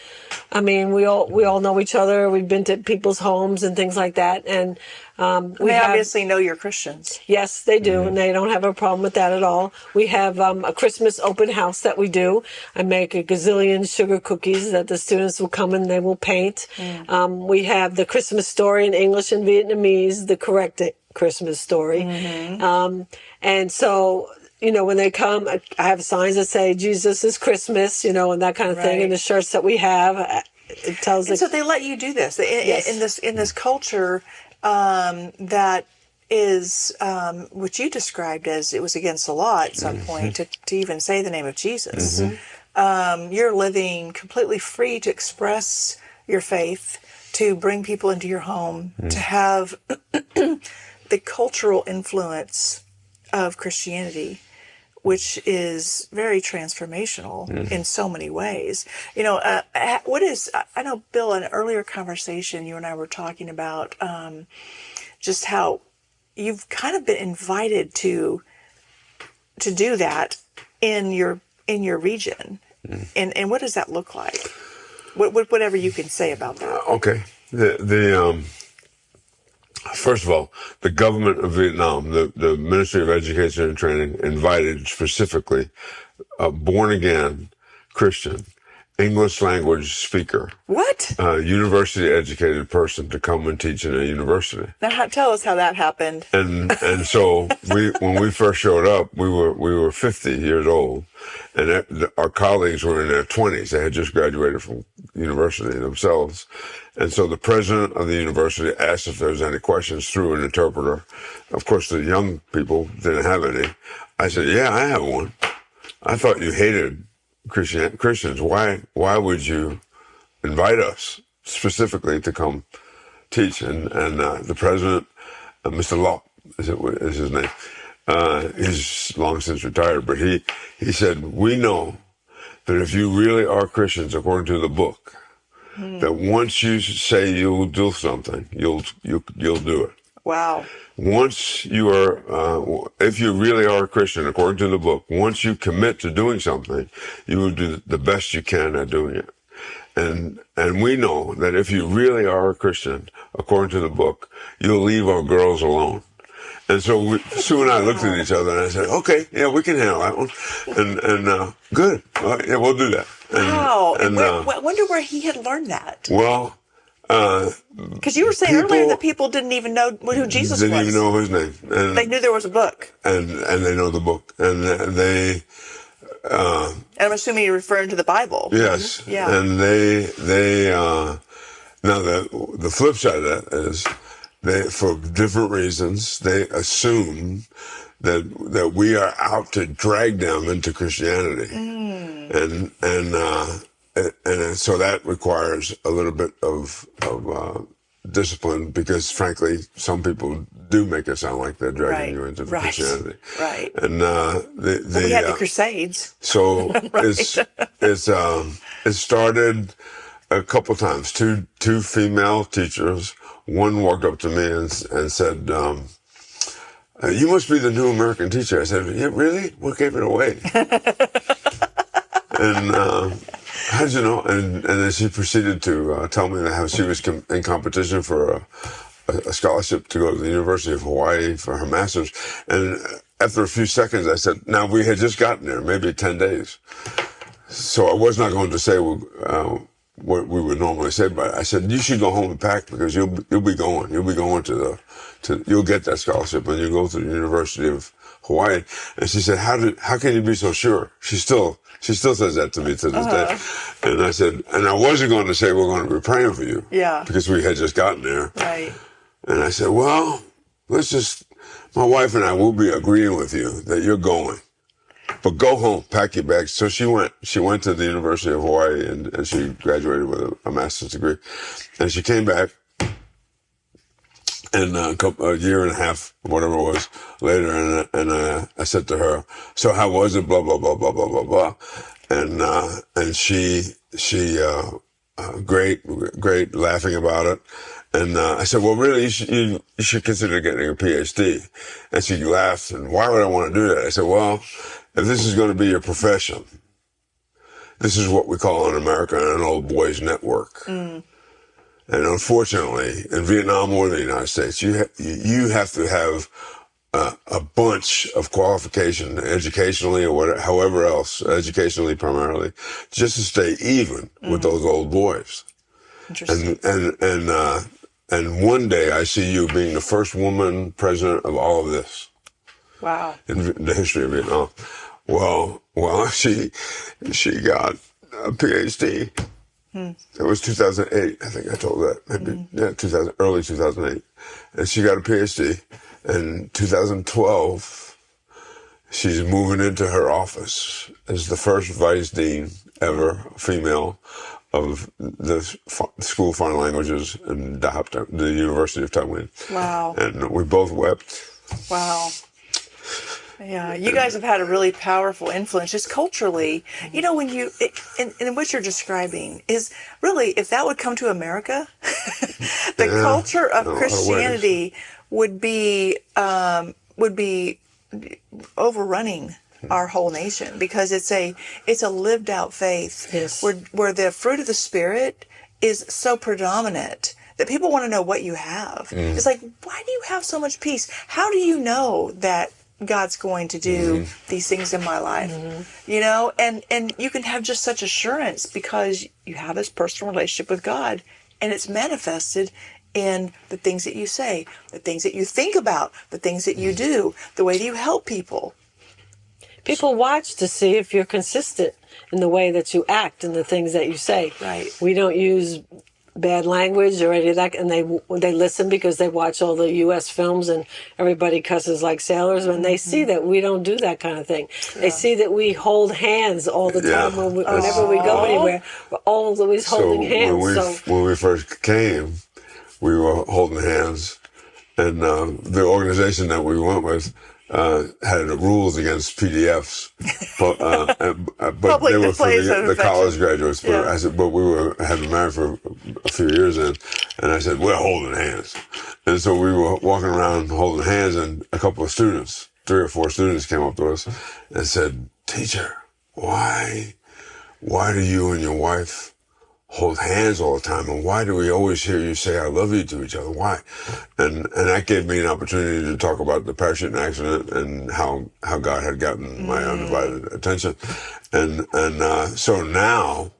I mean, we all know each other. We've been to people's homes and things like that. And They obviously know you're Christians. Yes, they do, and they don't have a problem with that at all. We have a Christmas open house that we do. I make a gazillion sugar cookies that the students will come and they will paint. We have the Christmas story in English and Vietnamese, the correct Christmas story. And so, when they come, I have signs that say Jesus is Christmas, and that kind of thing, and the shirts that we have, it tells so they let you do this. Yes. In this culture that is what you described as it was against the law at some point to even say the name of Jesus. You're living completely free to express your faith, to bring people into your home, to have the cultural influence of Christianity. which is very transformational in so many ways. I know, Bill, in an earlier conversation, you and I were talking about just how you've kind of been invited to do that in your region. And what does that look like? Whatever you can say about that. Okay. First of all, the government of Vietnam, the Ministry of Education and Training, invited specifically a born-again Christian English language speaker, What? university-educated person to come and teach in a university. Now, tell us how that happened. And so when we first showed up, we were 50 years old, and our colleagues were in their 20s. They had just graduated from university themselves. And so the president of the university asked if there was any questions through an interpreter. Of course, the young people didn't have any. I said, yeah, I have one. I thought you hated Christians. Why would you invite us specifically to come teach? And the president, Mr. Law is his name. He's long since retired, but he said, we know that if you really are Christians according to the book, that once you say you'll do something, you'll do it. Wow. Once you are, if you really are a Christian according to the book, once you commit to doing something, you will do the best you can at doing it. And we know that if you really are a Christian according to the book, you'll leave our girls alone. And so Sue and I looked at each other and I said, okay, yeah, we can handle that one. And good. Yeah, we'll do that. Wow. And I wonder where he had learned that. Well, because you were saying earlier that people didn't even know who Jesus was. Didn't even know his name. And they knew there was a book. And they know the book. And they... and I'm assuming you're referring to the Bible. Yes. Mm-hmm. Yeah. And they now the flip side of that is they, for different reasons, they assume that we are out to drag them into Christianity. And so that requires a little bit of discipline, because frankly, some people do make it sound like they're dragging you into Christianity. Right. And we had the Crusades. So it started a couple times. Two female teachers. One walked up to me and said, "You must be the new American teacher." I said, "Yeah, really? What gave it away?" And how did you know? And then she proceeded to tell me how she was in competition for a scholarship to go to the University of Hawaii for her master's. And after a few seconds, I said, now we had just gotten there, maybe 10 days. So I was not going to say what we would normally say, but I said, you should go home and pack, because you'll be going. You'll be going you'll get that scholarship and you'll go to the University of Hawaii. And she said, how can you be so sure? She still says that to me to this day. And I said, and I wasn't going to say we're going to be praying for you. Yeah. Because we had just gotten there. Right. And I said, well, my wife and I will be agreeing with you that you're going. But go home, pack your bags. So she went to the University of Hawaii and she graduated with a master's degree. And she came back, and a year and a half, whatever it was, later, and I said to her, so how was it? Blah, blah, blah, blah, blah, blah, blah. And she great, laughing about it. And I said, well, really, you should consider getting a PhD. And she laughed, and why would I want to do that? I said, well, if this is going to be your profession, this is what we call in America an old boys network. And unfortunately, in Vietnam or the United States, you have to have a bunch of qualification, educationally or whatever, however else, educationally primarily, just to stay even with those old boys. Interesting. And one day I see you being the first woman president of all of this. Wow. In the history of Vietnam. Well, she got a PhD. It was 2008, I think I told that. Maybe, early 2008. And she got a PhD. In 2012, she's moving into her office as the first vice dean ever, female, of the School of Foreign Languages in the University of Taiwan. Wow. And we both wept. Wow. Yeah, you guys have had a really powerful influence just culturally. You know, when and what you're describing is really, if that would come to America, the culture of in a lot of ways. Christianity would be overrunning our whole nation, because it's a lived out faith. Yes. Where the fruit of the Spirit is so predominant that people want to know what you have. It's like, why do you have so much peace? How do you know that God's going to do these things in my life? You know, and you can have just such assurance because you have this personal relationship with God, and it's manifested in the things that you say, the things that you think about, the things that you do, the way that you help people. People watch to see if you're consistent in the way that you act and the things that you say. Right. We don't use bad language or any of that, and they listen because they watch all the U.S. films and everybody cusses like sailors, and they see that we don't do that kind of thing. Yeah. They see that we hold hands all the time whenever we go anywhere. We're always holding hands. When we first came, we were holding hands, and the organization that we went with had rules against PDFs, but they were for the college graduates. But I said, but had been married for a few years, and I said, we're holding hands, and so we were walking around holding hands, and a couple of students, 3 or 4 students, came up to us and said, "Teacher, why do you and your wife hold hands all the time, and why do we always hear you say I love you to each other? Why?" And that gave me an opportunity to talk about the parachute accident and how God had gotten my undivided attention. And so now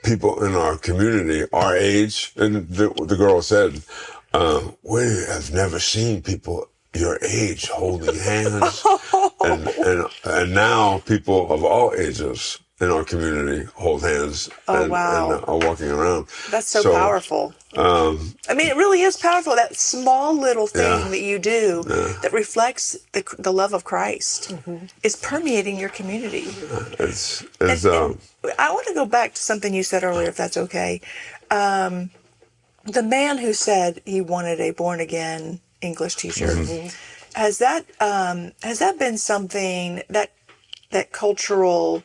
people in our community, our age, and the girl said, we have never seen people your age holding hands. and now people of all ages in our community hold hands and are walking around. That's so powerful. I mean, it really is powerful. That small little thing that you do that reflects the love of Christ is permeating your community. And I want to go back to something you said earlier, if that's okay. The man who said he wanted a born-again English teacher, has that been something that cultural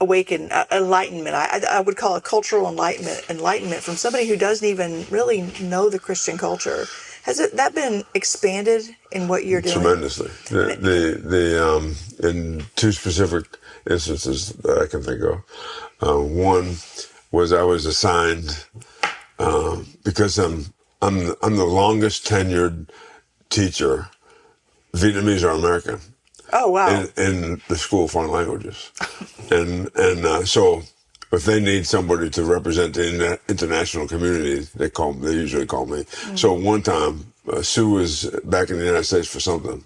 enlightenment? I would call it cultural enlightenment from somebody who doesn't even really know the Christian culture. Has that been expanded in what you're doing? Tremendously. In 2 specific instances that I can think of. One was I was assigned because I'm the longest tenured teacher. Vietnamese are American. Oh, wow. In the School of Foreign Languages. and so if they need somebody to represent the international community, they usually call me. So one time, Sue was back in the United States for something.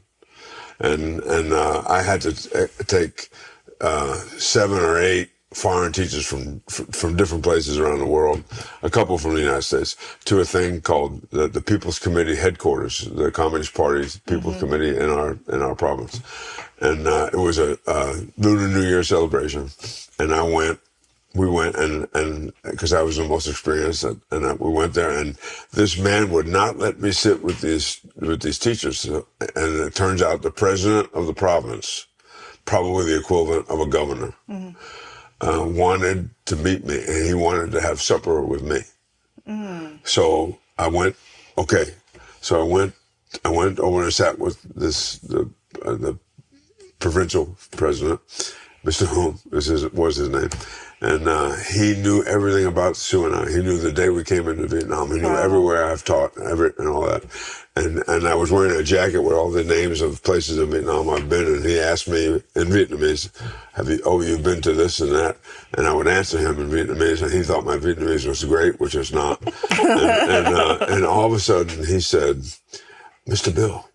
And I had to take 7 or 8 foreign teachers from different places around the world, a couple from the United States, to a thing called the People's Committee headquarters, the Communist Party's People's Committee in our province. And it was a Lunar New Year celebration. And we went and because I was the most experienced, and we went there, and this man would not let me sit with these teachers. And it turns out the president of the province, probably the equivalent of a governor, wanted to meet me, and he wanted to have supper with me. So I went. Okay, so I went over and sat with the provincial president, Mr. Hoom was his name, and he knew everything about Sue and I. He knew the day we came into Vietnam. He knew everywhere I've taught, and all that. And I was wearing a jacket with all the names of places in Vietnam I've been, and he asked me in Vietnamese, you've been to this and that? And I would answer him in Vietnamese, and he thought my Vietnamese was great, which it's not. and all of a sudden he said, "Mr. Bill,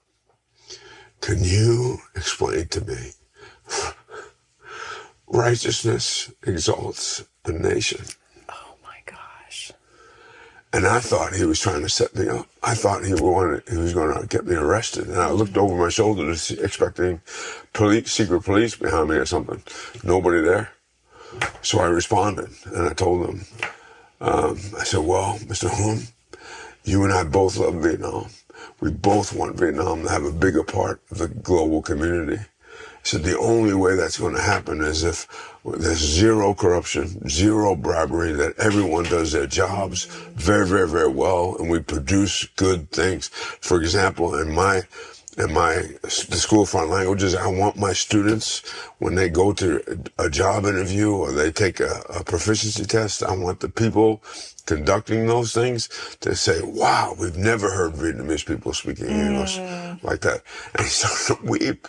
can you explain to me, righteousness exalts a nation?" Oh my gosh. And I thought he was trying to set me up. I thought he was going to get me arrested. And I looked over my shoulder expecting secret police behind me or something. Nobody there. So I responded, and I told him, I said, "Well, Mr. Hoon, you and I both love Vietnam. we both want Vietnam to have a bigger part of the global community. He said the only way that's going to happen is if there's zero corruption, zero bribery, that everyone does their jobs very, very, very well, and we produce good things. For example, in the School of Foreign Languages, I want my students, when they go to a job interview or they take a proficiency test, I want the people conducting those things to say, wow, we've never heard Vietnamese people speaking English like that. And he started to weep.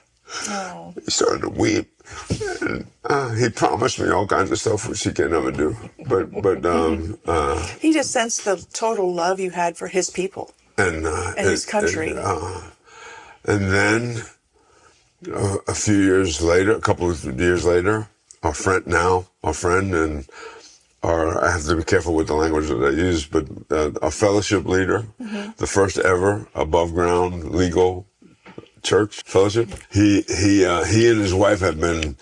Oh. He started to weep. And he promised me all kinds of stuff which he can never do. But he just sensed the total love you had for his people and his country. And then a few years later, a couple of years later, our friend and I have to be careful with the language that I use, but our fellowship leader, the first ever above ground legal church fellowship, he and his wife have been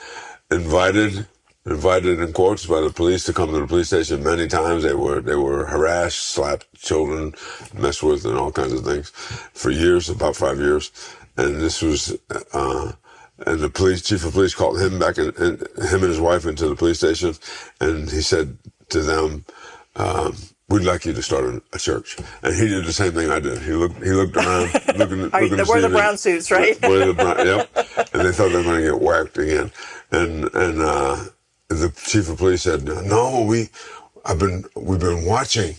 invited in quotes by the police to come to the police station many times. They were harassed, slapped children, messed with, and all kinds of things for years, about 5 years. And this was, and the chief of police called him back, and him and his wife into the police station, and he said to them, we'd like you to start a church. And he did the same thing I did. He looked around, looking to wear the brown suits, right? Yep. And they thought they were going to get whacked again. And the chief of police said, no, we've been watching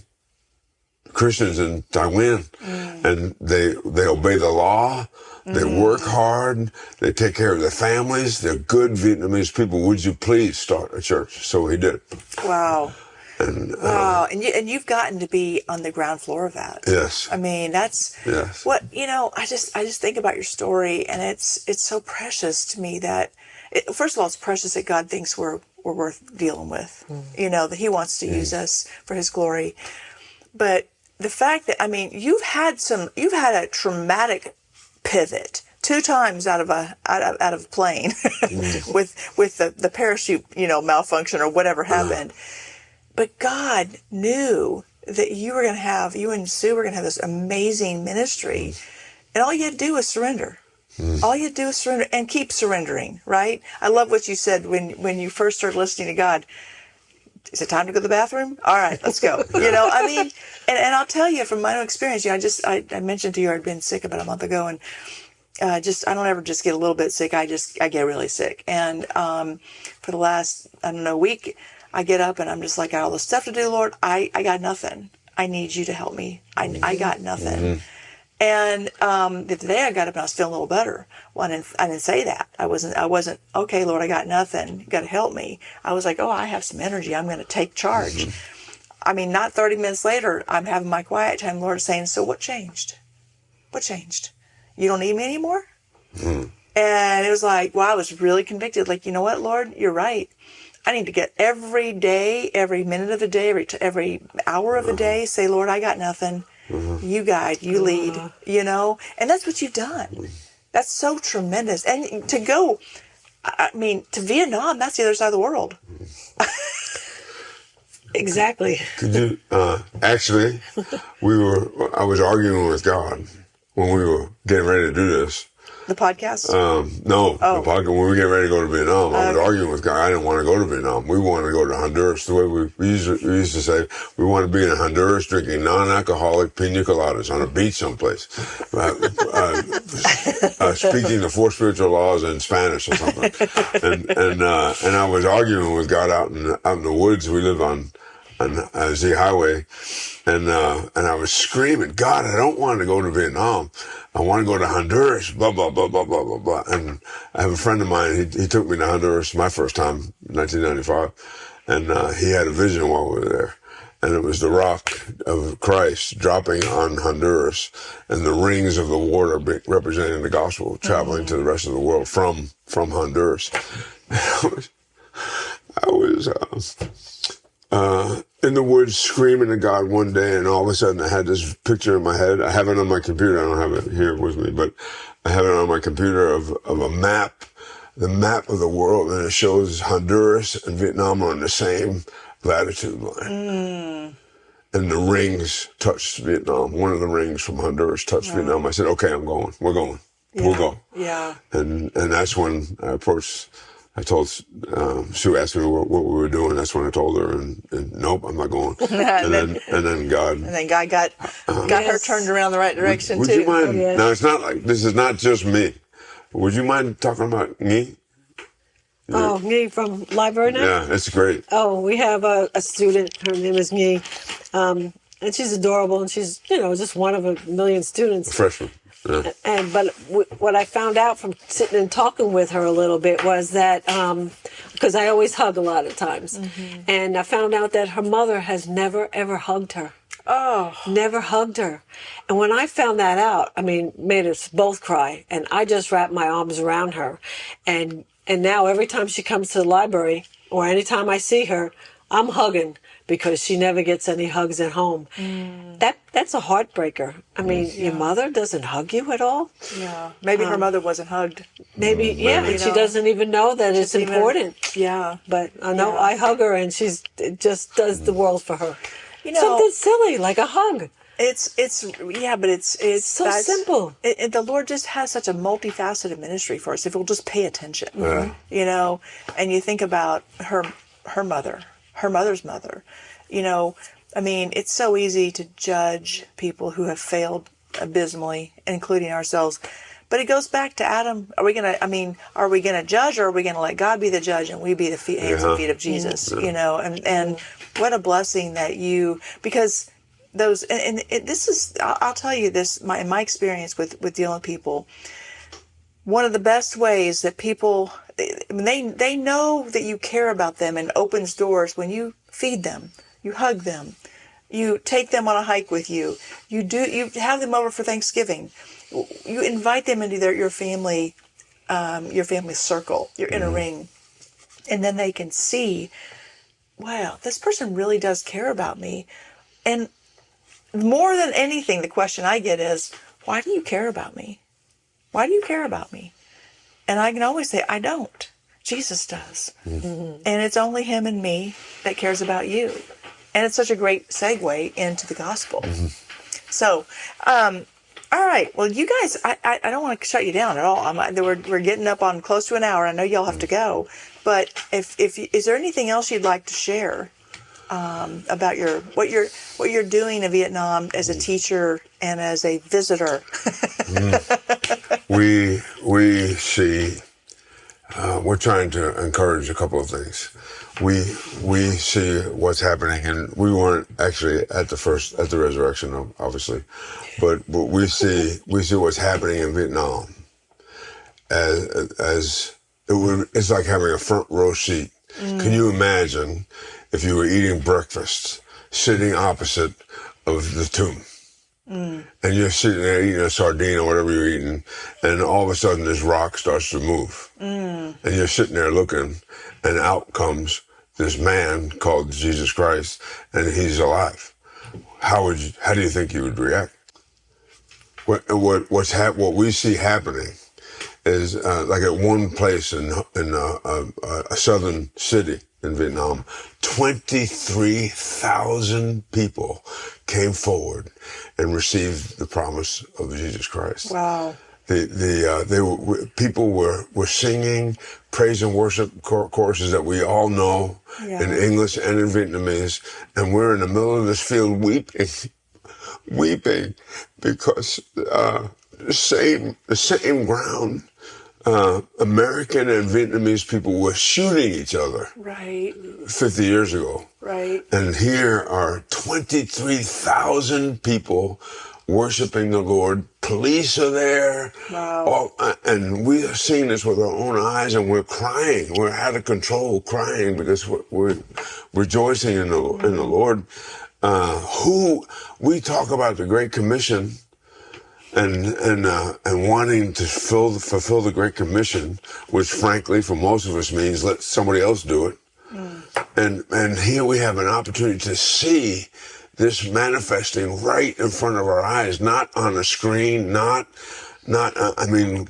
Christians in Taiwan, and they obey the law. They work hard. They take care of their families. They're good Vietnamese people. Would you please start a church? So he did. Wow. And, wow. And you've gotten to be on the ground floor of that. Yes. I mean, that's what, I just think about your story, and it's so precious to me that, first of all, it's precious that God thinks we're worth dealing with, that he wants to use us for his glory. But the fact that, you've had a traumatic pivot 2 times out of a plane with the parachute, malfunction or whatever happened. But God knew that you and Sue were going to have this amazing ministry. And all you had to do was surrender. All you had to do was surrender and keep surrendering, right? I love what you said when you first started listening to God. Is it time to go to the bathroom? All right, let's go. And I'll tell you from my own experience, I mentioned to you I'd been sick about a month ago, and I don't ever just get a little bit sick. I get really sick. And for the last, week, I get up and I'm just like, I got all this stuff to do, Lord. I got nothing. I need you to help me. I got nothing. And the day I got up and I was feeling a little better. Well, I didn't say that. I wasn't, okay, Lord, I got nothing. You got to help me. I was like, I have some energy. I'm going to take charge. Not 30 minutes later, I'm having my quiet time. Lord is saying, so what changed? What changed? You don't need me anymore? And it was like, wow, I was really convicted. Like, you know what, Lord, you're right. I need to get every day, every minute of the day, every hour of the day, say, Lord, I got nothing. You guide, you lead, and that's what you've done. That's so tremendous. And to go, to Vietnam, that's the other side of the world. Exactly. Could you, actually, I was arguing with God when we were getting ready to do this. The podcast? No, the podcast. When we were getting ready to go to Vietnam, I was arguing with God. I didn't want to go to Vietnam. We wanted to go to Honduras. The way we used to say, we want to be in Honduras drinking non-alcoholic pina coladas on a beach someplace, speaking the 4 spiritual laws in Spanish or something. And I was arguing with God out in the woods. We live on Z Highway, and I was screaming, God, I don't want to go to Vietnam. I want to go to Honduras, blah, blah, blah, blah, blah, blah, blah. And I have a friend of mine, he took me to Honduras my first time, 1995, and he had a vision while we were there. And it was the rock of Christ dropping on Honduras, and the rings of the water representing the gospel traveling to the rest of the world from Honduras. I was in the woods screaming to God one day, and all of a sudden I had this picture in my head. I have it on my computer. I don't have it here with me, but I have it on my computer of a map, the map of the world, and it shows Honduras and Vietnam are on the same latitude line. and the rings touched Vietnam. One of the rings from Honduras touched Vietnam. I said, okay, I'm going. We're going. We'll go. Yeah. And that's when I approached. I told Sue asked me what we were doing. That's when I told her, and nope, I'm not going. And then God. And then God got her turned around the right direction would too. you mind? Yes. Now it's not like this is not just me. Would you mind talking about me? Oh, Nhi from library now? Yeah, it's great. Oh, we have a student. Her name is Nhi. And she's adorable, and she's, just one of a million students. Freshman. Yeah. But what I found out from sitting and talking with her a little bit was that, because I always hug a lot of times, and I found out that her mother has never, ever hugged her. Oh. Never hugged her. And when I found that out, made us both cry. And I just wrapped my arms around her. And now every time she comes to the library, or anytime I see her, I'm hugging, because she never gets any hugs at home. That's a heartbreaker. Your mother doesn't hug you at all? Yeah. Maybe her mother wasn't hugged. Maybe, yeah, and she doesn't even know that it's important. Yeah. But I know I hug her, and it just does the world for her. Something Something silly, like a hug. It's So simple. The Lord just has such a multifaceted ministry for us if we'll just pay attention. And you think about her mother, her mother's mother. It's so easy to judge people who have failed abysmally, including ourselves. But it goes back to Adam. Are we gonna judge, or are we gonna let God be the judge and we be the hands and feet of Jesus? And what a blessing that because those this is, I'll tell you this, in my experience with dealing with people, one of the best ways that people, they know that you care about them, and opens doors when you feed them, you hug them, you take them on a hike with you, you have them over for Thanksgiving, you invite them into your family circle, your inner ring, and then they can see, wow, this person really does care about me. And more than anything, the question I get is, why do you care about me? Why do you care about me? And I can always say, I don't. Jesus does. And it's only him and me that cares about you. And it's such a great segue into the gospel. So, all right. Well, you guys, I don't want to shut you down at all. We're getting up on close to an hour. I know y'all have to go. But is there anything else you'd like to share about what you're doing in Vietnam as a teacher and as a visitor? We see. We're trying to encourage a couple of things. We see what's happening, and we weren't actually at the resurrection, obviously, but we see what's happening in Vietnam as it's like having a front row seat. Can you imagine if you were eating breakfast, sitting opposite of the tomb? And you're sitting there eating a sardine or whatever you're eating, and all of a sudden this rock starts to move. And you're sitting there looking, and out comes this man called Jesus Christ, and he's alive. How do you think you would react? What we see happening is like at one place in a southern city in Vietnam, 23,000 people came forward and received the promise of Jesus Christ. Wow. People were singing praise and worship choruses that we all know in English and in Vietnamese, and we're in the middle of this field weeping because the same ground. American and Vietnamese people were shooting each other 50 years ago. Right. And here are 23,000 people worshiping the Lord. Police are there. Wow. And we are seeing this with our own eyes, and we're crying. We're out of control crying because we're rejoicing in the Lord. Who we talk about the Great Commission, and wanting to fulfill the Great Commission, which frankly for most of us means let somebody else do it. And here we have an opportunity to see this manifesting right in front of our eyes, not on a screen,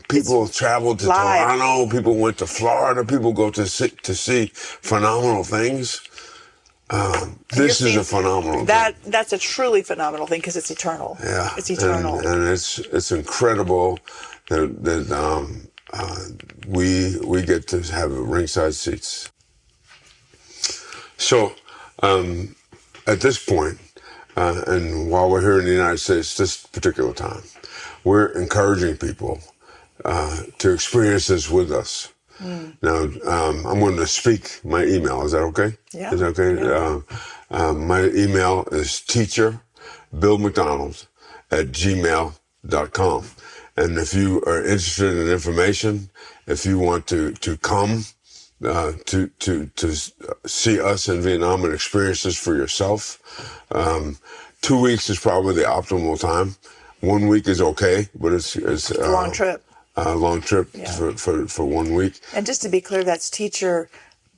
people traveled to Toronto, people went to Florida, people go to see phenomenal things. This is a phenomenal thing. That's a truly phenomenal thing because it's eternal. Yeah, it's eternal, and it's incredible that we get to have ringside seats. So at this point, and while we're here in the United States, this particular time, we're encouraging people to experience this with us. Now, I'm going to speak my email. Is that okay? Yeah. Is that okay? Yeah. My email is teacherbillmcdonald@gmail.com. And if you are interested in information, if you want to come to see us in Vietnam and experience this for yourself, 2 weeks is probably the optimal time. 1 week is okay, but it's a long trip. Long trip for 1 week. And just to be clear, that's Teacher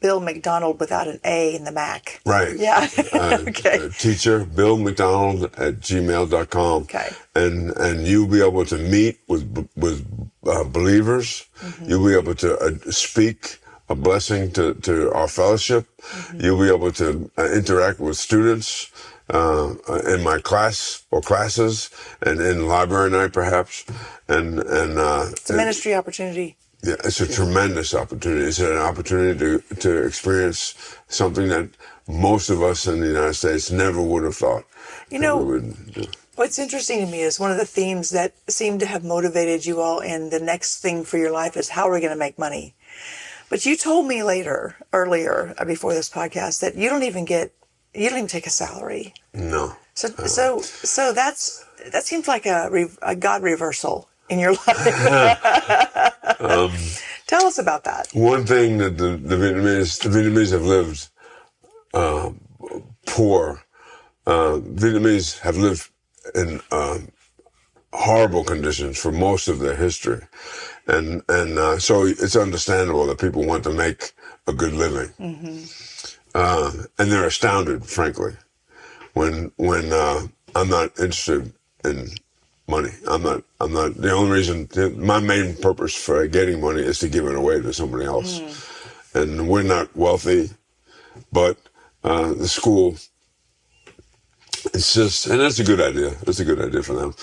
Bill McDonald without an A in the Mac. Right. Yeah. Okay. teacherbillmcdonald@gmail.com. Okay. And you'll be able to meet with believers. Mm-hmm. You'll be able to speak a blessing to our fellowship. Mm-hmm. You'll be able to interact with students in my class or classes, and in library night perhaps. And it's a ministry opportunity. Yeah, it's a tremendous opportunity. It's an opportunity to experience something that most of us in the United States never would have thought. You know, what's interesting to me is one of the themes that seem to have motivated you all in the next thing for your life is how are we going to make money? But you told me earlier, before this podcast, that you don't even take a salary. No. So that seems like a God reversal in your life. Tell us about that. One thing that the Vietnamese have lived poor. Vietnamese have lived in horrible conditions for most of their history, and so it's understandable that people want to make a good living, and they're astounded, frankly, when I'm not interested in money. I'm not. The only reason, my main purpose for getting money is to give it away to somebody else. And we're not wealthy, but the school insists, and that's a good idea. That's a good idea for them.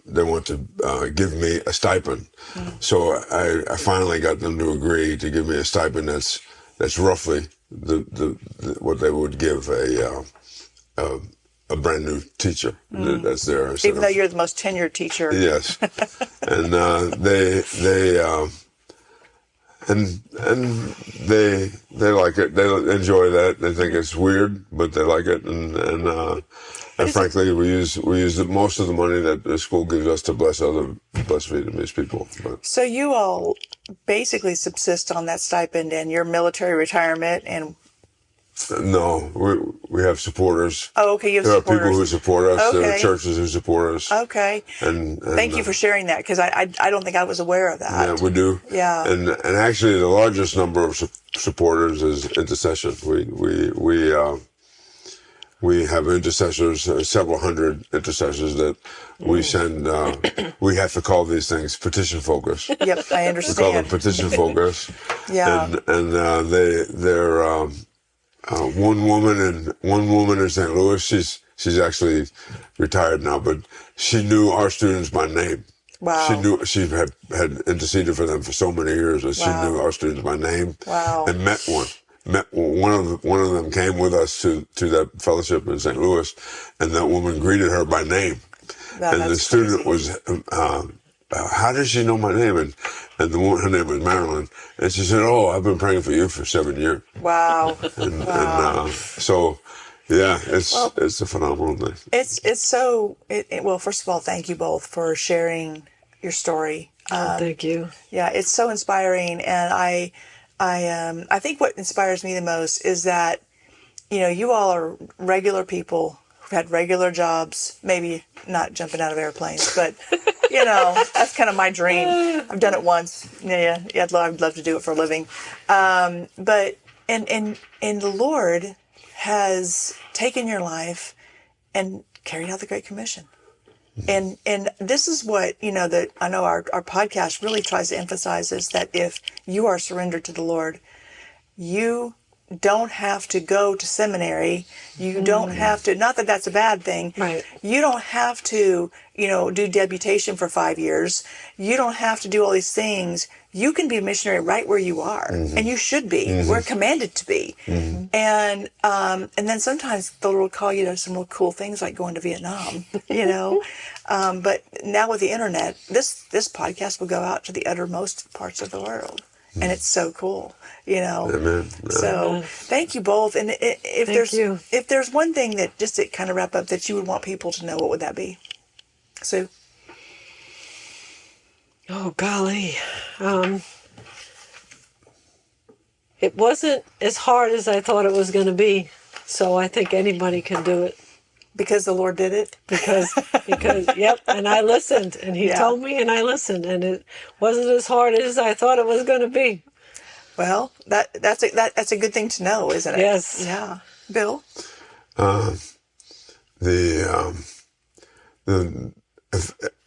They want to give me a stipend. So I finally got them to agree to give me a stipend that's roughly the what they would give a brand new teacher. That's their even though you're the most tenured teacher. Yes, and they like it. They enjoy that. They think it's weird, but they like it. And frankly, we use most of the money that the school gives us to bless Vietnamese people. But. So you all basically subsist on that stipend and your military retirement and. No, we have supporters. Oh, okay. You have there supporters. There are people who support us. Okay. There are churches who support us. Okay. And thank you for sharing that because I don't think I was aware of that. Yeah, we do. Yeah. And actually, the largest number of supporters is intercession. We have intercessors, several hundred intercessors that we send. We have to call these things petition focus. Yep, I understand. We call them petition focus. Yeah. And they're. One woman in St. Louis, she's actually retired now, but she knew our students by name. Wow. She had interceded for them for so many years that she knew our students by name. Wow. And met one of them came with us to that fellowship in St. Louis, and that woman greeted her by name. And the student was, how does she know my name? And the woman, her name was Marilyn, and she said, "Oh, I've been praying for you for 7 years." Wow. And so, yeah, it's a phenomenal thing. It's so. Well, first of all, thank you both for sharing your story. Thank you. Yeah, it's so inspiring, and I think what inspires me the most is that, you all are regular people who've had regular jobs, maybe not jumping out of airplanes, but. That's kind of my dream. I've done it once. Yeah, I'd love to do it for a living. But the Lord has taken your life and carried out the Great Commission. And this is what, that I know our podcast really tries to emphasize is that if you are surrendered to the Lord, you don't have to go to seminary. You don't have to, not that that's a bad thing. Right. You don't have to, do deputation for 5 years. You don't have to do all these things. You can be a missionary right where you are, and you should be. We're commanded to be. And then sometimes the Lord will call you to some real cool things like going to Vietnam, But now with the internet, this podcast will go out to the uttermost parts of the world. And it's so cool, Amen. So thank you both. And if there's one thing that, just to kind of wrap up, that you would want people to know, what would that be? Sue? Oh, golly. It wasn't as hard as I thought it was going to be. So I think anybody can do it. Because the Lord did it? Because, yep. And I listened, and he told me, and I listened, and it wasn't as hard as I thought it was going to be. Well, that's a good thing to know, isn't it? Yes. Yeah. Bill?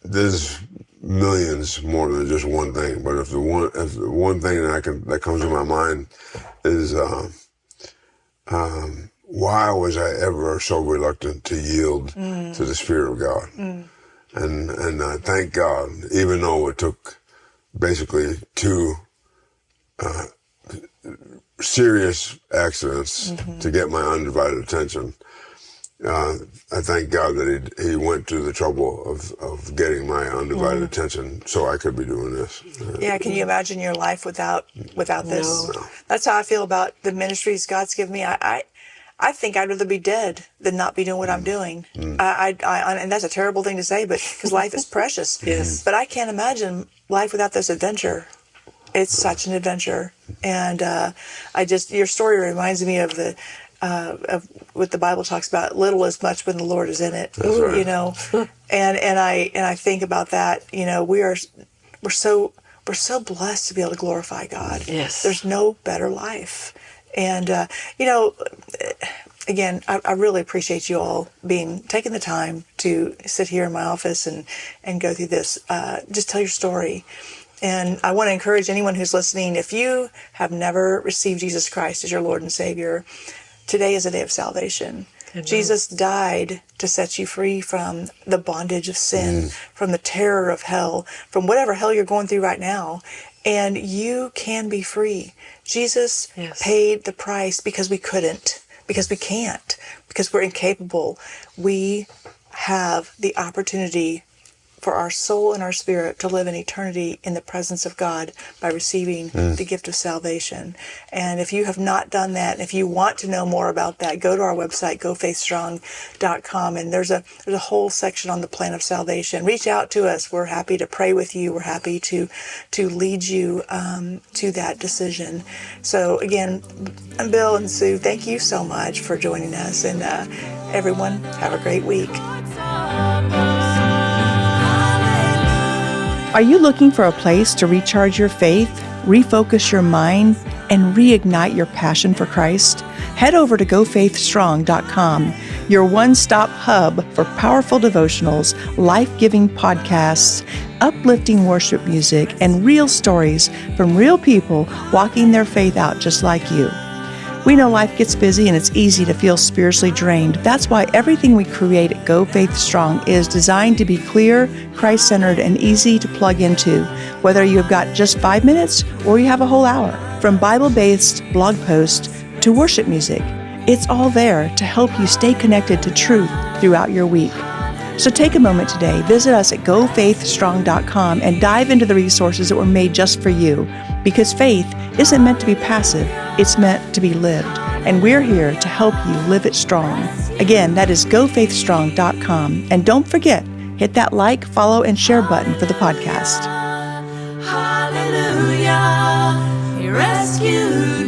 There's millions more than just one thing, but if the one thing that comes to my mind is why was I ever so reluctant to yield to the Spirit of God? And I thank God, even though it took basically 2 serious accidents to get my undivided attention. I thank God that he went to the trouble of getting my undivided attention so I could be doing this. Yeah, can you imagine your life without this? No. That's how I feel about the ministries God's given me. I think I'd rather be dead than not be doing what I'm doing. And that's a terrible thing to say, but because life is precious. Yes. But I can't imagine life without this adventure. It's such an adventure. And your story reminds me of of what the Bible talks about. Little is much when the Lord is in it. That's right. And I think about that. We're so blessed to be able to glorify God. Yes. There's no better life. And again, I really appreciate you all taking the time to sit here in my office and go through this. Just tell your story. And I want to encourage anyone who's listening, if you have never received Jesus Christ as your Lord and Savior, today is a day of salvation. Amen. Jesus died to set you free from the bondage of sin, from the terror of hell, from whatever hell you're going through right now. And you can be free. Jesus paid the price because we couldn't, because we can't, because we're incapable. We have the opportunity for our soul and our spirit to live in eternity in the presence of God by receiving the gift of salvation. And if you have not done that, and if you want to know more about that, go to our website, gofaithstrong.com, and there's a whole section on the plan of salvation. Reach out to us. We're happy to pray with you. We're happy to lead you to that decision. So again, Bill and Sue, thank you so much for joining us, and everyone, have a great week. Are you looking for a place to recharge your faith, refocus your mind, and reignite your passion for Christ? Head over to gofaithstrong.com, your one-stop hub for powerful devotionals, life-giving podcasts, uplifting worship music, and real stories from real people walking their faith out just like you. We know life gets busy and it's easy to feel spiritually drained. That's why everything we create at Go Faith Strong is designed to be clear, Christ-centered, and easy to plug into, whether you have got just 5 minutes or you have a whole hour. From Bible-based blog posts to worship music, it's all there to help you stay connected to truth throughout your week. So take a moment today, visit us at gofaithstrong.com and dive into the resources that were made just for you. Because faith isn't meant to be passive, it's meant to be lived. And we're here to help you live it strong. Again, that is gofaithstrong.com. And don't forget, hit that like, follow, and share button for the podcast. Hallelujah, He rescued